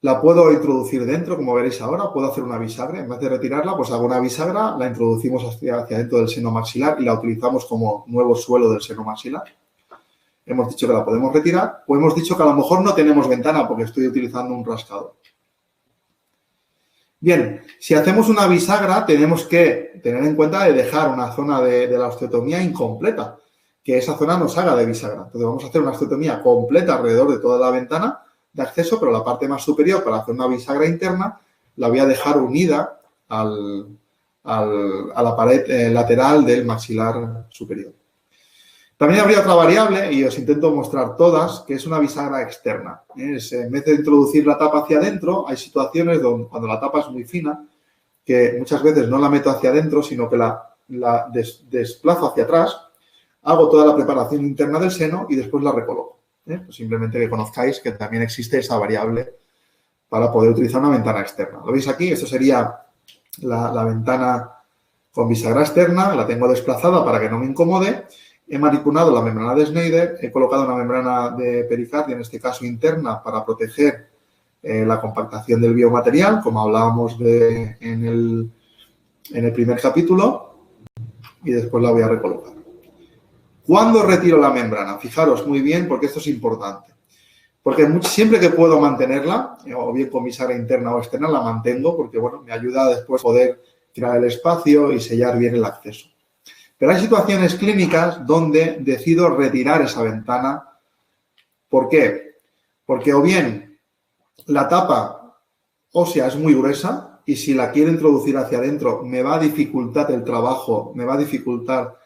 [SPEAKER 2] La puedo introducir dentro, como veréis ahora, puedo hacer una bisagra. En vez de retirarla, pues hago una bisagra, la introducimos hacia dentro del seno maxilar y la utilizamos como nuevo suelo del seno maxilar. Hemos dicho que la podemos retirar, o hemos dicho que a lo mejor no tenemos ventana porque estoy utilizando un rascador. Bien, si hacemos una bisagra, tenemos que tener en cuenta de dejar una zona de la osteotomía incompleta, que esa zona nos haga de bisagra. Entonces vamos a hacer una osteotomía completa alrededor de toda la ventana de acceso, pero la parte más superior, para hacer una bisagra interna, la voy a dejar unida a la pared lateral del maxilar superior. También habría otra variable, y os intento mostrar todas, que es una bisagra externa. En vez de introducir la tapa hacia adentro, hay situaciones donde cuando la tapa es muy fina, que muchas veces no la meto hacia adentro, sino que la desplazo hacia atrás, hago toda la preparación interna del seno y después la recoloco. Pues simplemente que conozcáis que también existe esa variable para poder utilizar una ventana externa. ¿Lo veis aquí? Esto sería la ventana con bisagra externa, la tengo desplazada para que no me incomode. He manipulado la membrana de Schneider, he colocado una membrana de pericardio, en este caso interna, para proteger la compactación del biomaterial, como hablábamos en el primer capítulo, y después la voy a recolocar. ¿Cuándo retiro la membrana? Fijaros muy bien, porque esto es importante. Porque siempre que puedo mantenerla, o bien con bisagra interna o externa, la mantengo, porque bueno, me ayuda después a poder tirar el espacio y sellar bien el acceso. Pero hay situaciones clínicas donde decido retirar esa ventana. ¿Por qué? Porque o bien la tapa ósea es muy gruesa y si la quiero introducir hacia adentro me va a dificultar el trabajo, me va a dificultar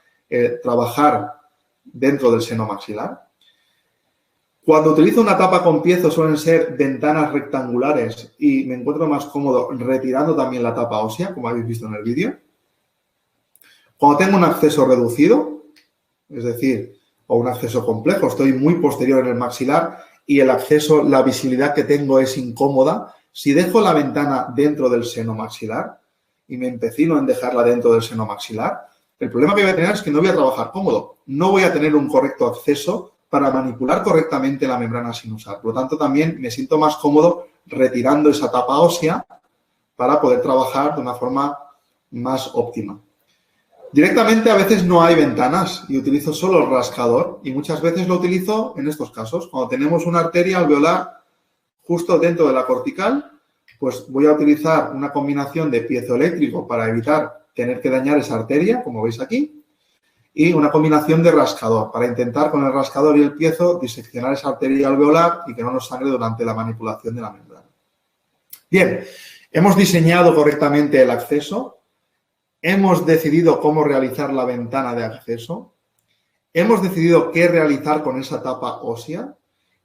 [SPEAKER 2] trabajar dentro del seno maxilar. Cuando utilizo una tapa con piezo suelen ser ventanas rectangulares y me encuentro más cómodo retirando también la tapa ósea, como habéis visto en el vídeo. Cuando tengo un acceso reducido, es decir, o un acceso complejo, estoy muy posterior en el maxilar y el acceso, la visibilidad que tengo es incómoda, si dejo la ventana dentro del seno maxilar y me empecino en dejarla dentro del seno maxilar, el problema que voy a tener es que no voy a trabajar cómodo, no voy a tener un correcto acceso para manipular correctamente la membrana sinusal. Por lo tanto, también me siento más cómodo retirando esa tapa ósea para poder trabajar de una forma más óptima. Directamente a veces no hay ventanas y utilizo solo el rascador y muchas veces lo utilizo en estos casos. Cuando tenemos una arteria alveolar justo dentro de la cortical, pues voy a utilizar una combinación de piezoeléctrico para evitar tener que dañar esa arteria, como veis aquí, y una combinación de rascador para intentar con el rascador y el piezo diseccionar esa arteria alveolar y que no nos sangre durante la manipulación de la membrana. Bien, Hemos diseñado correctamente el acceso. Hemos decidido cómo realizar la ventana de acceso. Hemos decidido qué realizar con esa tapa ósea.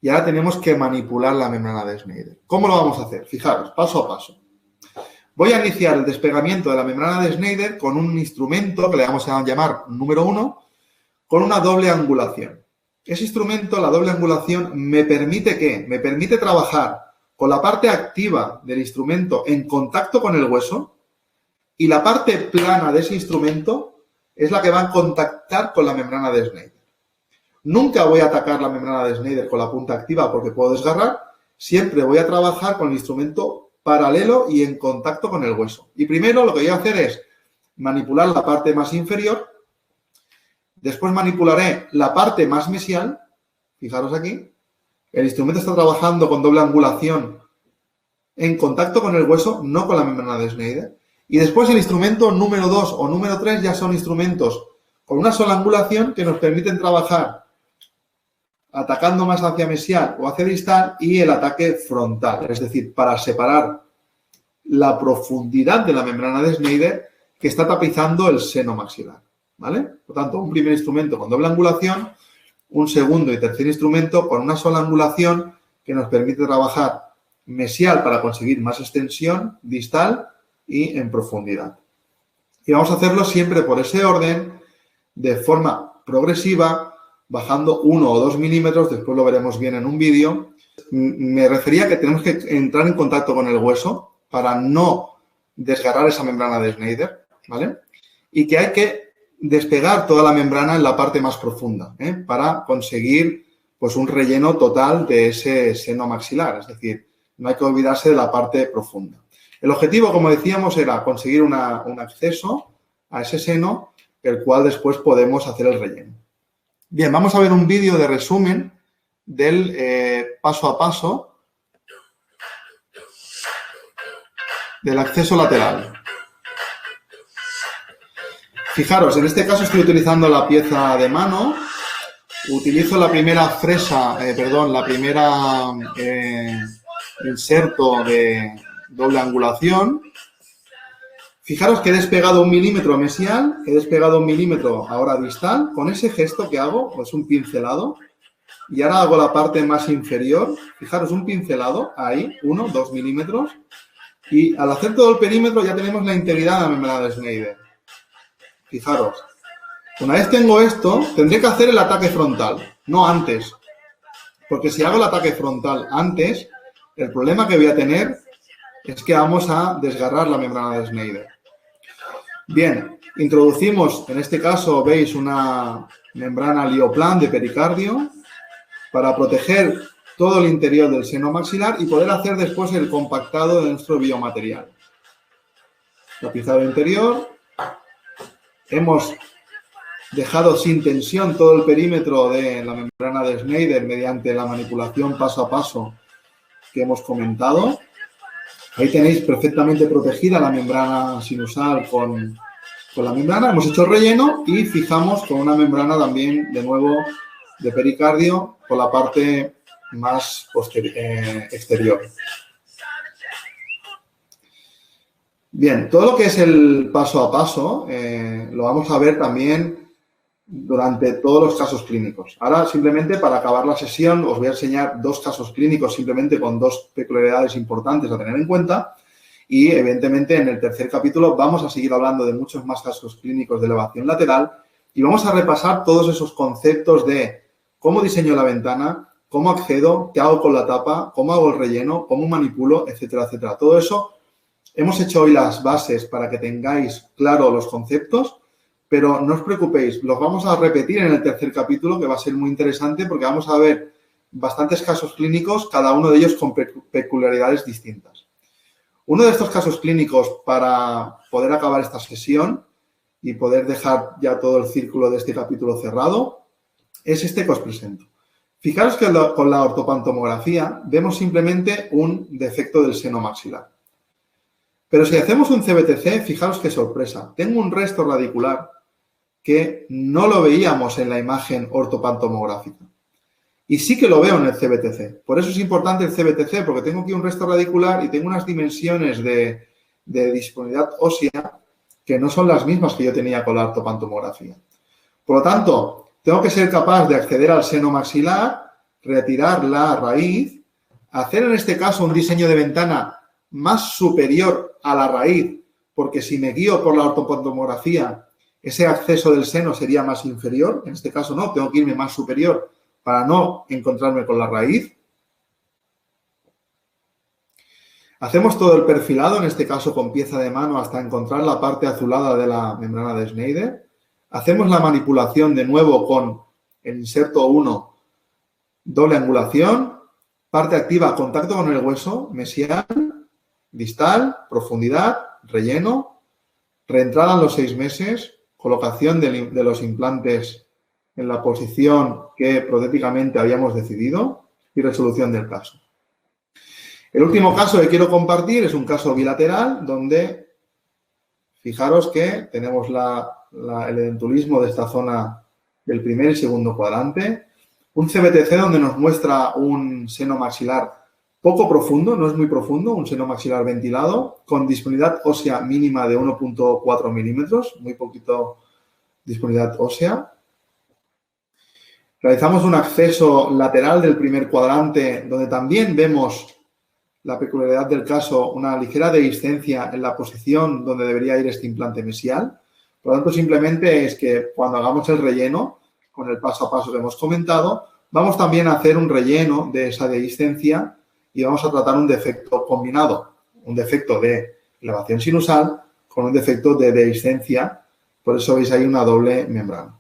[SPEAKER 2] Y ahora tenemos que manipular la membrana de Schneider. ¿Cómo lo vamos a hacer? Fijaros, paso a paso. Voy a iniciar el despegamiento de la membrana de Schneider con un instrumento que le vamos a llamar número 1, con una doble angulación. Ese instrumento, la doble angulación, me permite ¿qué? Me permite trabajar con la parte activa del instrumento en contacto con el hueso y la parte plana de ese instrumento es la que va a contactar con la membrana de Schneider. Nunca voy a atacar la membrana de Schneider con la punta activa porque puedo desgarrar. Siempre voy a trabajar con el instrumento paralelo y en contacto con el hueso. Y primero lo que voy a hacer es manipular la parte más inferior. Después manipularé la parte más mesial. Fijaros aquí. El instrumento está trabajando con doble angulación en contacto con el hueso, no con la membrana de Schneider. Y después el instrumento número 2 o número 3 ya son instrumentos con una sola angulación que nos permiten trabajar atacando más hacia mesial o hacia distal y el ataque frontal, es decir, para separar la profundidad de la membrana de Schneider que está tapizando el seno maxilar, ¿vale? Por tanto, un primer instrumento con doble angulación, un segundo y tercer instrumento con una sola angulación que nos permite trabajar mesial para conseguir más extensión, distal y en profundidad. Y vamos a hacerlo siempre por ese orden, de forma progresiva, bajando 1 o 2 milímetros, después lo veremos bien en un vídeo. Me refería a que tenemos que entrar en contacto con el hueso para no desgarrar esa membrana de Schneider, ¿vale? Y que hay que despegar toda la membrana en la parte más profunda, para conseguir pues, un relleno total de ese seno maxilar, es decir, no hay que olvidarse de la parte profunda. El objetivo, como decíamos, era conseguir un acceso a ese seno, el cual después podemos hacer el relleno. Bien, vamos a ver un vídeo de resumen del paso a paso del acceso lateral. Fijaros, en este caso estoy utilizando la pieza de mano, utilizo la primera fresa, inserto de doble angulación. Fijaros que he despegado 1 milímetro mesial, he despegado 1 milímetro ahora distal. Con ese gesto que hago, pues un pincelado. Y ahora hago la parte más inferior. Fijaros, un pincelado, ahí, 1, 2 milímetros. Y al hacer todo el perímetro ya tenemos la integridad de la membrana de Schneider. Fijaros. Una vez tengo esto, tendré que hacer el ataque frontal, no antes. Porque si hago el ataque frontal antes, el problema que voy a tener es que vamos a desgarrar la membrana de Schneider. Bien, introducimos, en este caso, veis una membrana Lioplan de pericardio para proteger todo el interior del seno maxilar y poder hacer después el compactado de nuestro biomaterial. Tapizado interior. Hemos dejado sin tensión todo el perímetro de la membrana de Schneider mediante la manipulación paso a paso que hemos comentado. Ahí tenéis perfectamente protegida la membrana sinusal con la membrana. Hemos hecho el relleno y fijamos con una membrana también, de nuevo, de pericardio por la parte más exterior. Bien, todo lo que es el paso a paso lo vamos a ver también durante todos los casos clínicos. Ahora, simplemente para acabar la sesión, os voy a enseñar 2 casos clínicos simplemente con 2 peculiaridades importantes a tener en cuenta y, evidentemente, en el tercer capítulo vamos a seguir hablando de muchos más casos clínicos de elevación lateral y vamos a repasar todos esos conceptos de cómo diseño la ventana, cómo accedo, qué hago con la tapa, cómo hago el relleno, cómo manipulo, etcétera, etcétera. Todo eso hemos hecho hoy las bases para que tengáis claro los conceptos. Pero no os preocupéis, los vamos a repetir en el tercer capítulo, que va a ser muy interesante porque vamos a ver bastantes casos clínicos, cada uno de ellos con peculiaridades distintas. Uno de estos casos clínicos, para poder acabar esta sesión y poder dejar ya todo el círculo de este capítulo cerrado, es este que os presento. Fijaros que con la ortopantomografía vemos simplemente un defecto del seno maxilar. Pero si hacemos un CBTC, fijaros qué sorpresa. Tengo un resto radicular que no lo veíamos en la imagen ortopantomográfica. Y sí que lo veo en el CBTC. Por eso es importante el CBTC, porque tengo aquí un resto radicular y tengo unas dimensiones de disponibilidad ósea que no son las mismas que yo tenía con la ortopantomografía. Por lo tanto, tengo que ser capaz de acceder al seno maxilar, retirar la raíz, hacer en este caso un diseño de ventana más superior a la raíz, porque si me guío por la ortopantomografía, ese acceso del seno sería más inferior. En este caso no, tengo que irme más superior para no encontrarme con la raíz. Hacemos todo el perfilado, en este caso con pieza de mano, hasta encontrar la parte azulada de la membrana de Schneider. Hacemos la manipulación de nuevo con el inserto 1, doble angulación, parte activa, contacto con el hueso, mesial, distal, profundidad, relleno, reentrada en los 6 meses, colocación de los implantes en la posición que protéticamente habíamos decidido y resolución del caso. El último caso que quiero compartir es un caso bilateral donde, fijaros que tenemos el edentulismo de esta zona del primer y segundo cuadrante, un CBTC donde nos muestra un seno maxilar poco profundo, no es muy profundo, un seno maxilar ventilado, con disponibilidad ósea mínima de 1,4 milímetros, muy poquito disponibilidad ósea. Realizamos un acceso lateral del primer cuadrante, donde también vemos la peculiaridad del caso, una ligera dehiscencia en la posición donde debería ir este implante mesial. Por lo tanto, simplemente es que cuando hagamos el relleno, con el paso a paso que hemos comentado, vamos también a hacer un relleno de esa dehiscencia y vamos a tratar un defecto combinado, un defecto de elevación sinusal con un defecto de dehiscencia. Por eso veis ahí una doble membrana.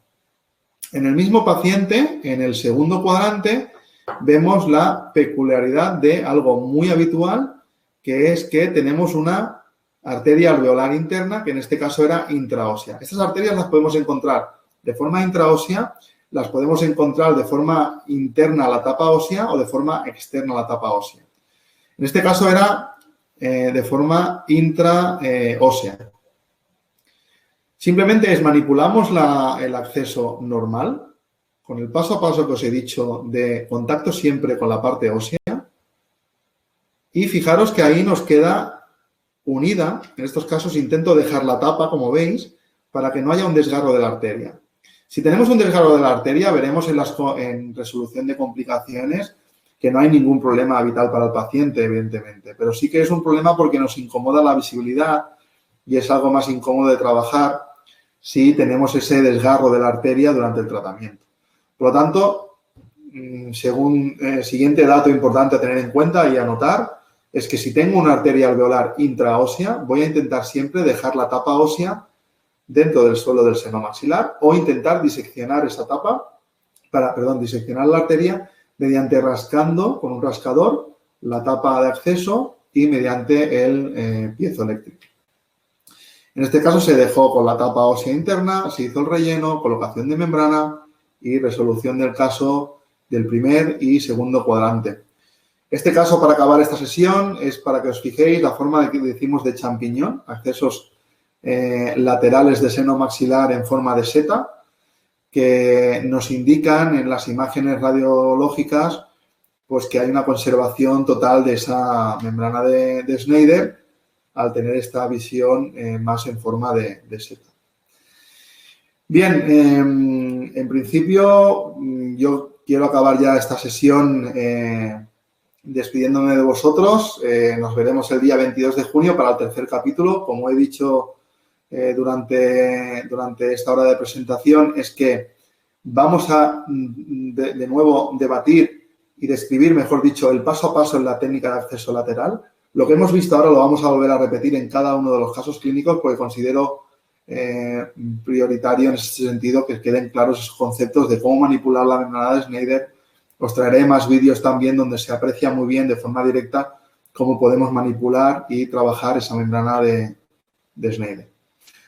[SPEAKER 2] En el mismo paciente, en el segundo cuadrante, vemos la peculiaridad de algo muy habitual, que es que tenemos una arteria alveolar interna, que en este caso era intraósea. Estas arterias las podemos encontrar de forma intraósea, las podemos encontrar de forma interna a la tapa ósea o de forma externa a la tapa ósea. En este caso era de forma intraósea. Simplemente manipulamos el acceso normal, con el paso a paso que os he dicho de contacto siempre con la parte ósea. Y fijaros que ahí nos queda unida. En estos casos intento dejar la tapa, como veis, para que no haya un desgarro de la arteria. Si tenemos un desgarro de la arteria, veremos en resolución de complicaciones que no hay ningún problema vital para el paciente, evidentemente. Pero sí que es un problema porque nos incomoda la visibilidad y es algo más incómodo de trabajar si tenemos ese desgarro de la arteria durante el tratamiento. Por lo tanto, siguiente dato importante a tener en cuenta y anotar es que si tengo una arteria alveolar intraósea, voy a intentar siempre dejar la tapa ósea dentro del suelo del seno maxilar o intentar diseccionar esa tapa, diseccionar la arteria mediante rascando con un rascador la tapa de acceso y mediante el piezoeléctrico. En este caso se dejó con la tapa ósea interna, se hizo el relleno, colocación de membrana y resolución del caso del primer y segundo cuadrante. Este caso, para acabar esta sesión, es para que os fijéis la forma que decimos de champiñón, accesos laterales de seno maxilar en forma de seta, que nos indican en las imágenes radiológicas pues que hay una conservación total de esa membrana de Schneider al tener esta visión más en forma de seta. Bien, en principio yo quiero acabar ya esta sesión despidiéndome de vosotros. Nos veremos el día 22 de junio para el tercer capítulo. Como he dicho durante esta hora de presentación, es que vamos a de nuevo debatir y describir, mejor dicho, el paso a paso en la técnica de acceso lateral. Lo que hemos visto ahora lo vamos a volver a repetir en cada uno de los casos clínicos porque considero prioritario en ese sentido que queden claros esos conceptos de cómo manipular la membrana de Schneider. Os traeré más vídeos también donde se aprecia muy bien de forma directa cómo podemos manipular y trabajar esa membrana de Schneider.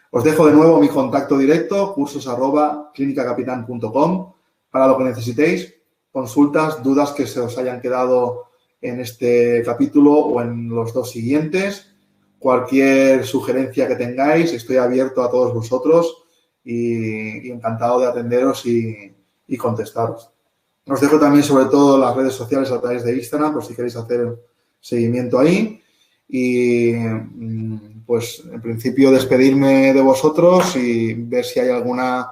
[SPEAKER 2] Os dejo de nuevo mi contacto directo, cursos@clinicacapitan.com, para lo que necesitéis, consultas, dudas que se os hayan quedado en este capítulo o en los dos siguientes. Cualquier sugerencia que tengáis, estoy abierto a todos vosotros y encantado de atenderos y contestaros. Os dejo también sobre todo las redes sociales a través de Instagram, por si queréis hacer seguimiento ahí. Y pues en principio despedirme de vosotros y ver si hay alguna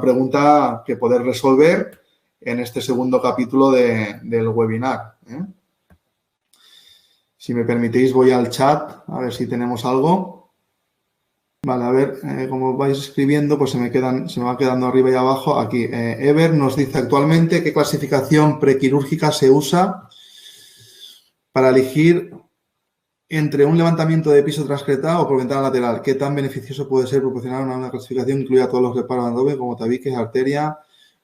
[SPEAKER 2] pregunta que poder resolver en este segundo capítulo del webinar. Si me permitís voy al chat a ver si tenemos algo. Vale, a ver, como vais escribiendo, pues se me va quedando arriba y abajo. Aquí, Ever nos dice actualmente qué clasificación prequirúrgica se usa para elegir entre un levantamiento de piso transcretado o por ventana lateral. ¿Qué tan beneficioso puede ser proporcionar una clasificación que incluya todos los reparos de abdomen como tabiques, arteria?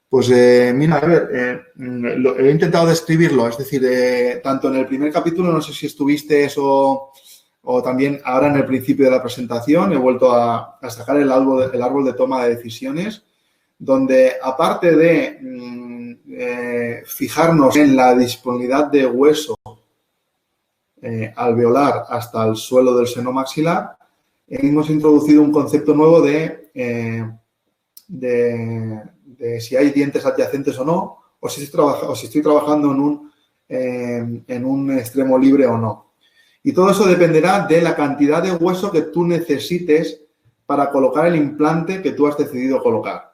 [SPEAKER 2] Pues mira, a ver, he intentado describirlo, es decir, tanto en el primer capítulo, no sé si estuviste eso o también ahora en el principio de la presentación, he vuelto a sacar el árbol de toma de decisiones, donde aparte de fijarnos en la disponibilidad de hueso alveolar hasta el suelo del seno maxilar, hemos introducido un concepto nuevo de si hay dientes adyacentes o no, o si estoy trabajando en un extremo libre o no. Y todo eso dependerá de la cantidad de hueso que tú necesites para colocar el implante que tú has decidido colocar.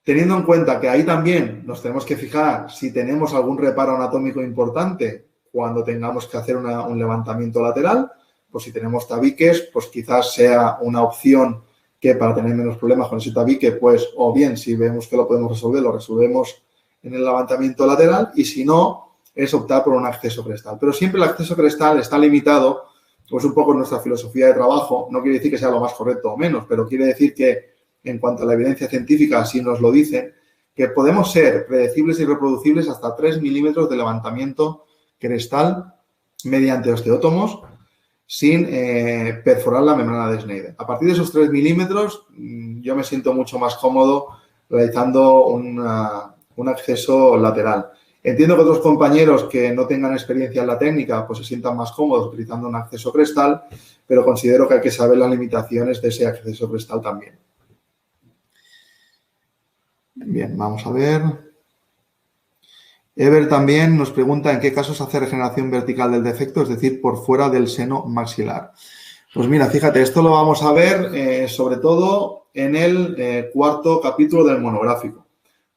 [SPEAKER 2] Teniendo en cuenta que ahí también nos tenemos que fijar si tenemos algún reparo anatómico importante cuando tengamos que hacer un levantamiento lateral, pues si tenemos tabiques, pues quizás sea una opción que para tener menos problemas con ese tabique, pues o bien si vemos que lo podemos resolver, lo resolvemos en el levantamiento lateral y si no, es optar por un acceso crestal. Pero siempre el acceso crestal está limitado, pues un poco en nuestra filosofía de trabajo, no quiere decir que sea lo más correcto o menos, pero quiere decir que en cuanto a la evidencia científica, así nos lo dicen, que podemos ser predecibles y reproducibles hasta 3 milímetros de levantamiento crestal mediante osteótomos sin perforar la membrana de Schneider. A partir de esos 3 milímetros, yo me siento mucho más cómodo realizando un acceso lateral. Entiendo que otros compañeros que no tengan experiencia en la técnica pues se sientan más cómodos utilizando un acceso crestal, pero considero que hay que saber las limitaciones de ese acceso crestal también. Bien, vamos a ver. Ever también nos pregunta en qué casos hace regeneración vertical del defecto, es decir, por fuera del seno maxilar. Pues mira, fíjate, esto lo vamos a ver sobre todo en el cuarto capítulo del monográfico,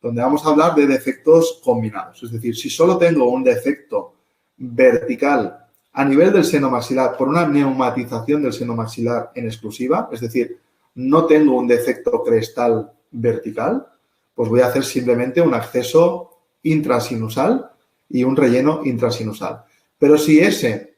[SPEAKER 2] donde vamos a hablar de defectos combinados. Es decir, si solo tengo un defecto vertical a nivel del seno maxilar por una neumatización del seno maxilar en exclusiva, es decir, no tengo un defecto crestal vertical, pues voy a hacer simplemente un acceso intrasinusal y un relleno intrasinusal. Pero si ese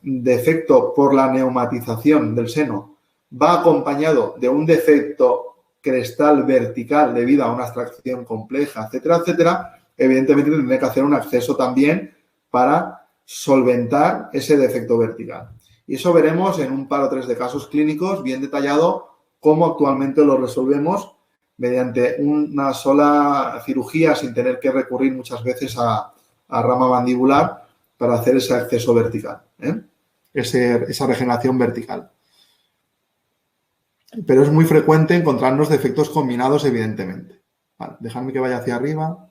[SPEAKER 2] defecto por la neumatización del seno va acompañado de un defecto crestal vertical debido a una extracción compleja, etcétera, etcétera, evidentemente tendré que hacer un acceso también para solventar ese defecto vertical. Y eso veremos en un par o tres de casos clínicos bien detallado cómo actualmente lo resolvemos mediante una sola cirugía sin tener que recurrir muchas veces a rama mandibular para hacer ese acceso vertical, esa regeneración vertical. Pero es muy frecuente encontrarnos defectos combinados, evidentemente. Vale, dejadme que vaya hacia arriba.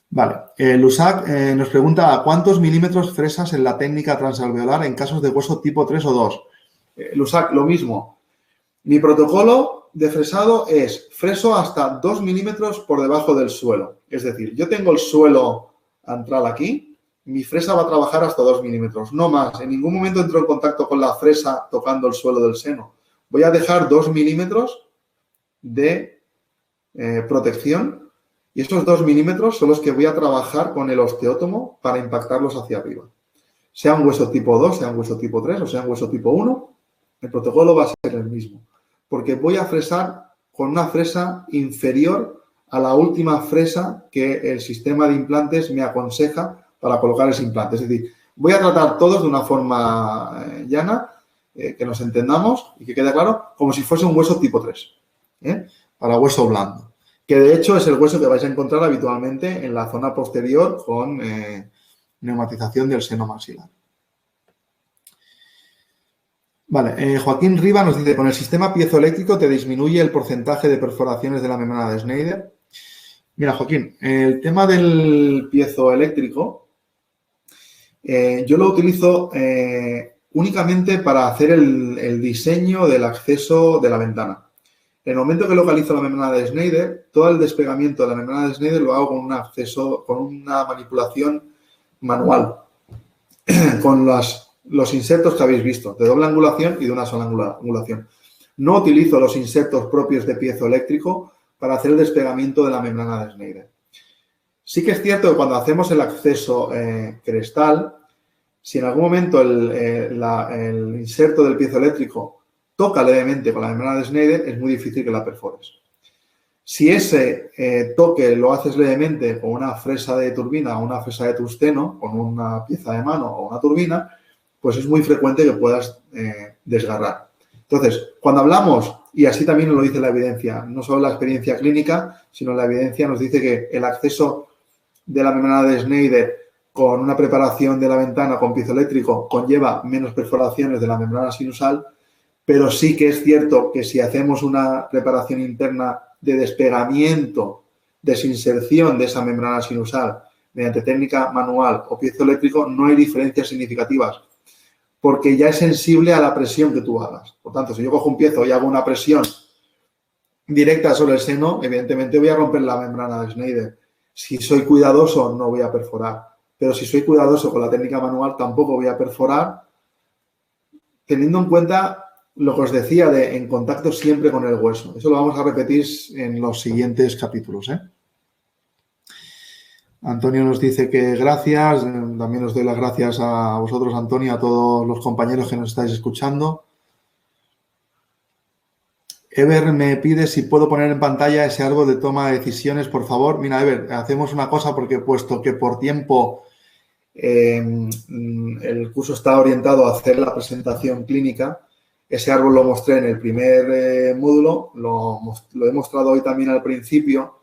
[SPEAKER 2] Vale, Lusac nos pregunta ¿a cuántos milímetros fresas en la técnica transalveolar en casos de hueso tipo 3 o 2? Lusac, lo mismo. Mi protocolo de fresado es freso hasta 2 milímetros por debajo del suelo. Es decir, yo tengo el suelo antral aquí, mi fresa va a trabajar hasta 2 milímetros, no más. En ningún momento entro en contacto con la fresa tocando el suelo del seno. Voy a dejar 2 milímetros de protección y esos 2 milímetros son los que voy a trabajar con el osteótomo para impactarlos hacia arriba. Sea un hueso tipo 2, sea un hueso tipo 3 o sea un hueso tipo 1, el protocolo va a ser el mismo. Porque voy a fresar con una fresa inferior a la última fresa que el sistema de implantes me aconseja para colocar ese implante. Es decir, voy a tratar todos de una forma llana, que nos entendamos y que quede claro, como si fuese un hueso tipo 3, para hueso blando. Que de hecho es el hueso que vais a encontrar habitualmente en la zona posterior con neumatización del seno maxilar. Vale, Joaquín Riva nos dice, con el sistema piezoeléctrico te disminuye el porcentaje de perforaciones de la membrana de Schneider. Mira, Joaquín, el tema del piezoeléctrico, yo lo utilizo únicamente para hacer el diseño del acceso de la ventana. En el momento que localizo la membrana de Schneider, todo el despegamiento de la membrana de Schneider lo hago con un acceso, con una manipulación manual, con los insertos que habéis visto, de doble angulación y de una sola angulación. No utilizo los insertos propios de piezoeléctrico para hacer el despegamiento de la membrana de Schneider. Sí que es cierto que cuando hacemos el acceso crestal, si en algún momento el inserto del piezoeléctrico toca levemente con la membrana de Schneider, es muy difícil que la perfores. Si ese toque lo haces levemente con una fresa de turbina o una fresa de tungsteno, con una pieza de mano o una turbina, pues es muy frecuente que puedas desgarrar. Entonces, cuando hablamos, y así también nos lo dice la evidencia, no solo la experiencia clínica, sino la evidencia nos dice que el acceso de la membrana de Schneider con una preparación de la ventana con piezoeléctrico conlleva menos perforaciones de la membrana sinusal, pero sí que es cierto que si hacemos una preparación interna de despegamiento, desinserción de esa membrana sinusal mediante técnica manual o piezoeléctrico, no hay diferencias significativas, porque ya es sensible a la presión que tú hagas. Por tanto, si yo cojo un piezo y hago una presión directa sobre el seno, evidentemente voy a romper la membrana de Schneider. Si soy cuidadoso, no voy a perforar. Pero si soy cuidadoso con la técnica manual, tampoco voy a perforar, teniendo en cuenta lo que os decía de en contacto siempre con el hueso. Eso lo vamos a repetir en los siguientes capítulos, ¿eh? Antonio nos dice que gracias. También os doy las gracias a vosotros, Antonio, a todos los compañeros que nos estáis escuchando. Ever me pide si puedo poner en pantalla ese árbol de toma de decisiones, por favor. Mira, Ever, hacemos una cosa porque puesto que por tiempo el curso está orientado a hacer la presentación clínica, ese árbol lo mostré en el primer módulo, lo he mostrado hoy también al principio.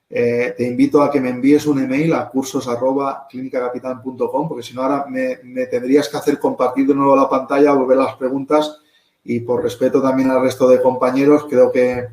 [SPEAKER 2] Te invito a que me envíes un email a cursos@clinicacapitan.com, porque si no ahora me tendrías que hacer compartir de nuevo la pantalla, volver a las preguntas, y por respeto también al resto de compañeros, creo que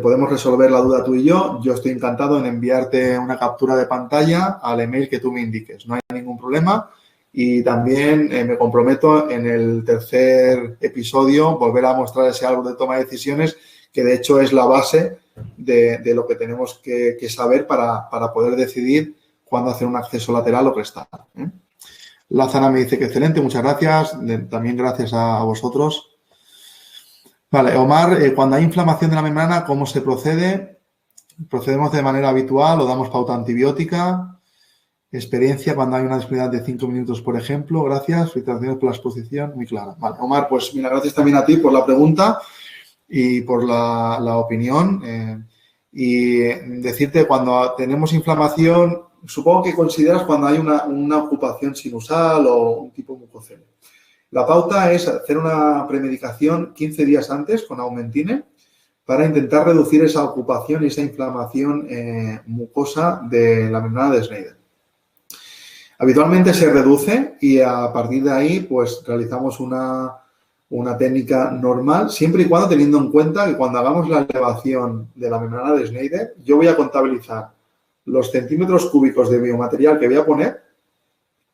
[SPEAKER 2] podemos resolver la duda tú y yo. Yo estoy encantado en enviarte una captura de pantalla al email que tú me indiques. No hay ningún problema. Y también me comprometo en el tercer episodio volver a mostrar ese árbol de toma de decisiones, que de hecho es la base de lo que tenemos que saber para poder decidir cuándo hacer un acceso lateral o crestal, ¿eh? Lázana me dice que excelente, muchas gracias. También gracias a vosotros. Vale, Omar, cuando hay inflamación de la membrana, ¿cómo se procede? ¿Procedemos de manera habitual o damos pauta antibiótica? Experiencia cuando hay una disponibilidad de 5 minutos, por ejemplo. Gracias. Felicitaciones por la exposición, muy clara. Vale, Omar, pues mira, gracias también a ti por la pregunta y por la opinión. Y decirte, cuando tenemos inflamación, supongo que consideras cuando hay una ocupación sinusal o un tipo mucocele. La pauta es hacer una premedicación 15 días antes con Aumentine para intentar reducir esa ocupación y esa inflamación mucosa de la membrana de Schneider. Habitualmente se reduce y a partir de ahí pues realizamos una técnica normal, siempre y cuando teniendo en cuenta que cuando hagamos la elevación de la membrana de Schneider, yo voy a contabilizar los centímetros cúbicos de biomaterial que voy a poner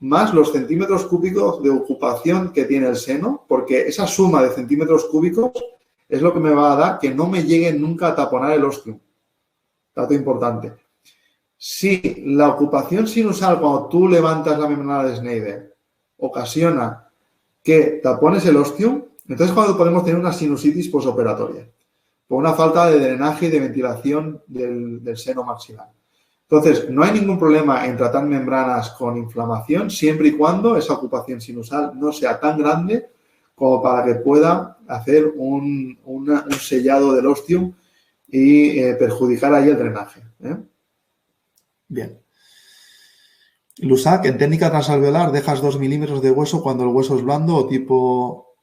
[SPEAKER 2] más los centímetros cúbicos de ocupación que tiene el seno, porque esa suma de centímetros cúbicos es lo que me va a dar que no me llegue nunca a taponar el ostium. Dato importante. Si la ocupación sinusal cuando tú levantas la membrana de Schneider ocasiona que tapones el ostium, entonces cuando podemos tener una sinusitis posoperatoria, por una falta de drenaje y de ventilación del seno maxilar. Entonces, no hay ningún problema en tratar membranas con inflamación siempre y cuando esa ocupación sinusal no sea tan grande como para que pueda hacer un sellado del ostium y perjudicar ahí el drenaje, ¿eh? Bien. Lusac, en técnica transalveolar dejas 2 milímetros de hueso cuando el hueso es blando o tipo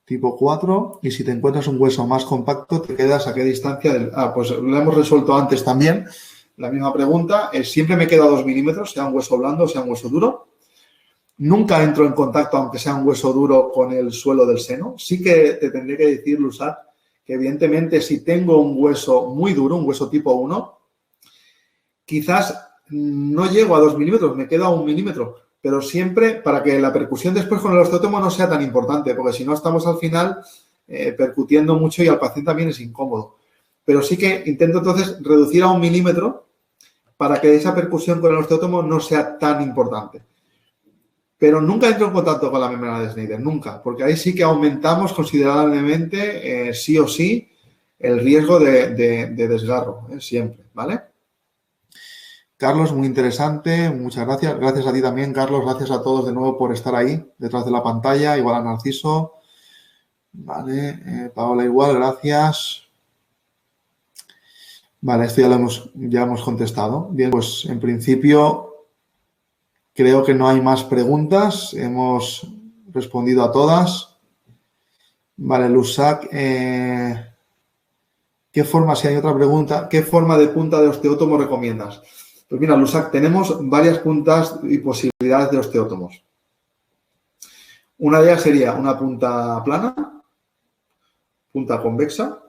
[SPEAKER 2] 4, y si te encuentras un hueso más compacto, te quedas a qué distancia pues lo hemos resuelto antes también. La misma pregunta, siempre me quedo a 2 milímetros, sea un hueso blando o sea un hueso duro. Nunca entro en contacto, aunque sea un hueso duro, con el suelo del seno. Sí que te tendré que decir, Lusac, que evidentemente si tengo un hueso muy duro, un hueso tipo 1, quizás no llego a 2 milímetros, me quedo a 1 milímetro, pero siempre para que la percusión después con el osteótomo no sea tan importante, porque si no estamos al final percutiendo mucho y al paciente también es incómodo. Pero sí que intento entonces reducir a 1 milímetro para que esa percusión con el osteótomo no sea tan importante. Pero nunca entro en contacto con la membrana de Schneider, nunca, porque ahí sí que aumentamos considerablemente, sí o sí, el riesgo de desgarro, siempre, ¿vale? Carlos, muy interesante, muchas gracias. Gracias a ti también, Carlos, gracias a todos de nuevo por estar ahí, detrás de la pantalla, igual a Narciso. Vale, Paola igual, gracias. Vale, esto ya hemos contestado. Bien, pues en principio creo que no hay más preguntas. Hemos respondido a todas. Vale, Lusac, ¿qué forma, si hay otra pregunta, qué forma de punta de osteótomo recomiendas? Pues mira, Lusac, tenemos varias puntas y posibilidades de osteótomos. Una de ellas sería una punta plana, punta convexa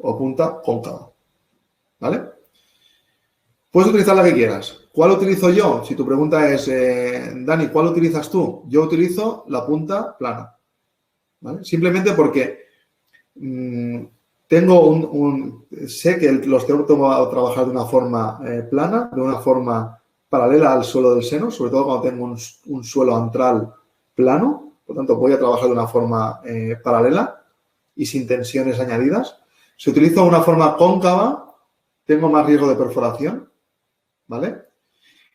[SPEAKER 2] o punta cóncava. ¿Vale? Puedes utilizar la que quieras. ¿Cuál utilizo yo? Si tu pregunta es, Dani, ¿cuál utilizas tú? Yo utilizo la punta plana. ¿Vale? Simplemente porque sé que el osteótomo va a trabajar de una forma plana, de una forma paralela al suelo del seno, sobre todo cuando tengo un suelo antral plano. Por tanto, voy a trabajar de una forma paralela y sin tensiones añadidas. Si utilizo una forma cóncava, tengo más riesgo de perforación, ¿vale?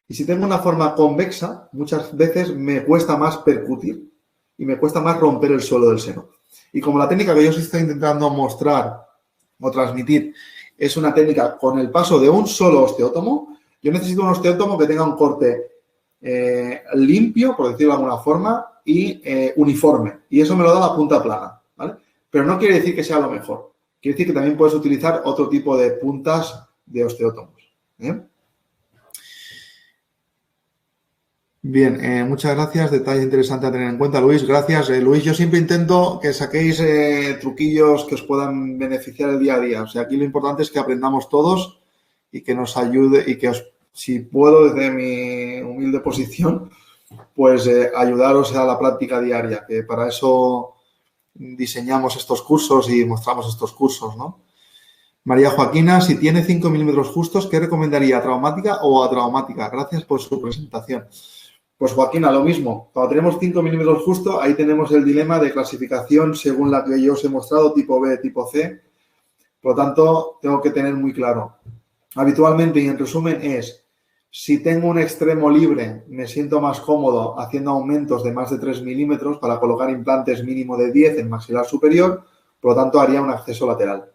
[SPEAKER 2] Y si tengo una forma convexa, muchas veces me cuesta más percutir y me cuesta más romper el suelo del seno. Y como la técnica que yo os estoy intentando mostrar o transmitir es una técnica con el paso de un solo osteótomo, yo necesito un osteótomo que tenga un corte limpio, por decirlo de alguna forma, y uniforme. Y eso me lo da la punta plana, ¿vale? Pero no quiere decir que sea lo mejor. Quiere decir que también puedes utilizar otro tipo de puntas de osteótomos. Bien, muchas gracias. Detalle interesante a tener en cuenta, Luis. Gracias. Luis, yo siempre intento que saquéis truquillos que os puedan beneficiar el día a día. O sea, aquí lo importante es que aprendamos todos y que nos ayude y que si puedo, desde mi humilde posición, pues ayudaros a la práctica diaria, que para eso diseñamos estos cursos y mostramos estos cursos, ¿no? María Joaquina, si tiene 5 milímetros justos, ¿qué recomendaría? ¿Traumática o atraumática? Gracias por su presentación. Pues Joaquina, lo mismo. Cuando tenemos 5 milímetros justos, ahí tenemos el dilema de clasificación según la que yo os he mostrado, tipo B, tipo C. Por lo tanto, tengo que tener muy claro. Habitualmente, y en resumen, es si tengo un extremo libre, me siento más cómodo haciendo aumentos de más de 3 milímetros para colocar implantes mínimo de 10 en maxilar superior, por lo tanto, haría un acceso lateral.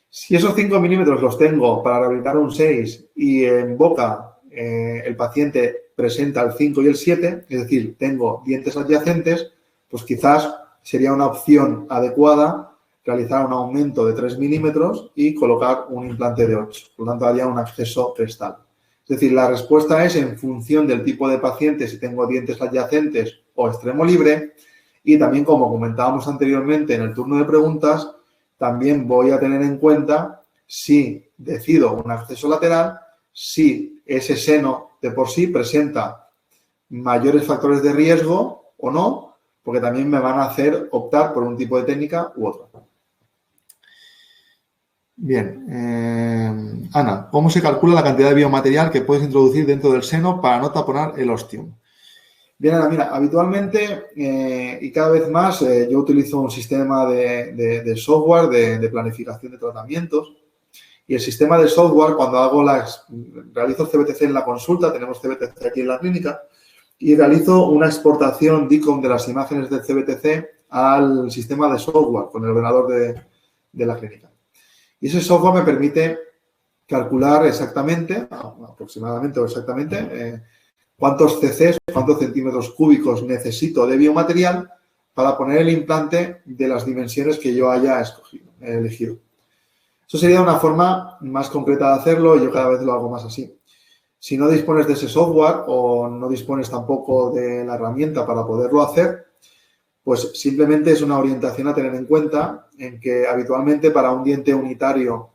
[SPEAKER 2] Si esos 5 milímetros los tengo para rehabilitar un 6 y en boca el paciente presenta el 5 y el 7, es decir, tengo dientes adyacentes, pues quizás sería una opción adecuada realizar un aumento de 3 milímetros y colocar un implante de 8. Por lo tanto, haría un acceso crestal. Es decir, la respuesta es en función del tipo de paciente, si tengo dientes adyacentes o extremo libre. Y también, como comentábamos anteriormente en el turno de preguntas, también voy a tener en cuenta si decido un acceso lateral, si ese seno de por sí presenta mayores factores de riesgo o no, porque también me van a hacer optar por un tipo de técnica u otra. Bien. Ana, ¿cómo se calcula la cantidad de biomaterial que puedes introducir dentro del seno para no taponar el ostium? Bien, Ana, mira, habitualmente y cada vez más yo utilizo un sistema de software de planificación de tratamientos y el sistema de software, cuando realizo CBTC en la consulta, tenemos CBTC aquí en la clínica, y realizo una exportación DICOM de las imágenes del CBTC al sistema de software con el ordenador de la clínica. Y ese software me permite calcular exactamente, aproximadamente o exactamente, cuántos cc's, cuántos centímetros cúbicos necesito de biomaterial para poner el implante de las dimensiones que yo haya elegido. Eso sería una forma más concreta de hacerlo y yo cada vez lo hago más así. Si no dispones de ese software o no dispones tampoco de la herramienta para poderlo hacer, pues simplemente es una orientación a tener en cuenta en que habitualmente para un diente unitario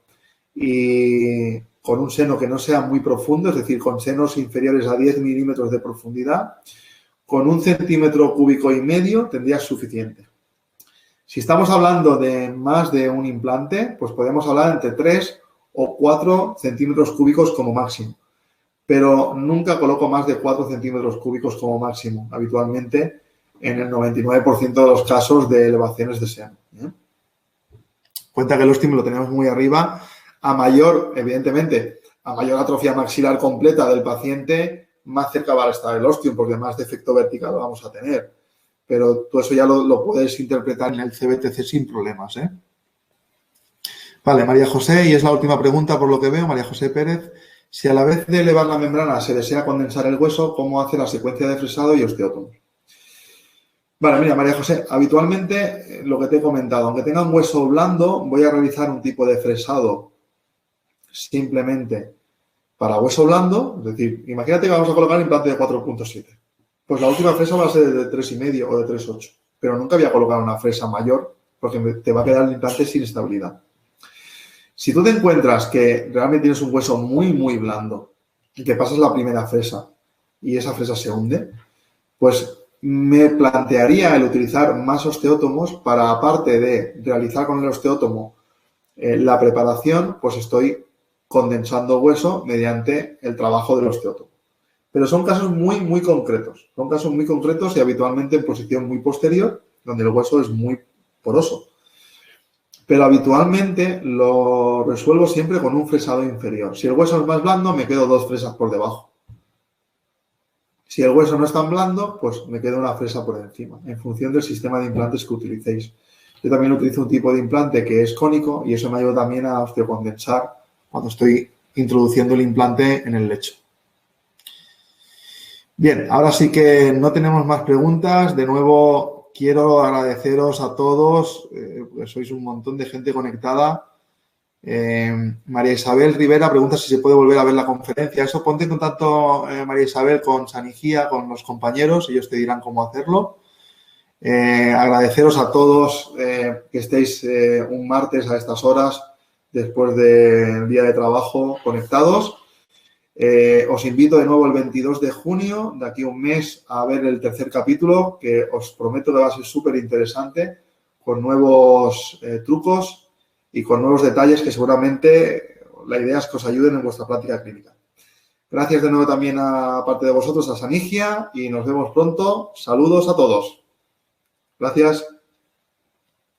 [SPEAKER 2] y con un seno que no sea muy profundo, es decir, con senos inferiores a 10 milímetros de profundidad, con 1,5 centímetros cúbicos tendrías suficiente. Si estamos hablando de más de un implante, pues podemos hablar entre 3 o 4 centímetros cúbicos como máximo. Pero nunca coloco más de 4 centímetros cúbicos como máximo, habitualmente en el 99% de los casos de elevaciones de seno. Cuenta que el ostium lo tenemos muy arriba. A mayor, evidentemente, a mayor atrofia maxilar completa del paciente, más cerca va a estar el ostium, porque más defecto vertical lo vamos a tener. Pero tú eso ya lo puedes interpretar en el CBTC sin problemas, ¿eh? Vale, María José, y es la última pregunta por lo que veo, María José Pérez. Si a la vez de elevar la membrana se desea condensar el hueso, ¿cómo hace la secuencia de fresado y osteótomos? Vale, mira, María José, habitualmente lo que te he comentado, aunque tenga un hueso blando, voy a realizar un tipo de fresado simplemente para hueso blando. Es decir, imagínate que vamos a colocar el implante de 4.7. Pues la última fresa va a ser de 3,5 o de 3,8. Pero nunca voy a colocar una fresa mayor porque te va a quedar el implante sin estabilidad. Si tú te encuentras que realmente tienes un hueso muy, muy blando y que pasas la primera fresa y esa fresa se hunde, pues me plantearía el utilizar más osteótomos para, aparte de realizar con el osteótomo la preparación, pues estoy condensando hueso mediante el trabajo del osteótomo. Pero son casos muy, muy concretos. Son casos muy concretos y habitualmente en posición muy posterior, donde el hueso es muy poroso. Pero habitualmente lo resuelvo siempre con un fresado inferior. Si el hueso es más blando, me quedo 2 fresas por debajo. Si el hueso no es tan blando, pues me queda una fresa por encima, en función del sistema de implantes que utilicéis. Yo también utilizo un tipo de implante que es cónico y eso me ayuda también a osteocondensar cuando estoy introduciendo el implante en el lecho. Bien, ahora sí que no tenemos más preguntas. De nuevo, quiero agradeceros a todos, porque sois un montón de gente conectada. María Isabel Rivera pregunta si se puede volver a ver la conferencia. Eso, ponte en contacto, María Isabel, con Sanigía, con los compañeros, ellos te dirán cómo hacerlo. Agradeceros a todos que estéis un martes a estas horas, después del día de trabajo, conectados. Os invito de nuevo el 22 de junio, de aquí a un mes, a ver el tercer capítulo, que os prometo que va a ser súper interesante, con nuevos trucos y con nuevos detalles que seguramente la idea es que os ayuden en vuestra práctica clínica. Gracias de nuevo también, aparte de vosotros, a Sanigia y nos vemos pronto. Saludos a todos. Gracias.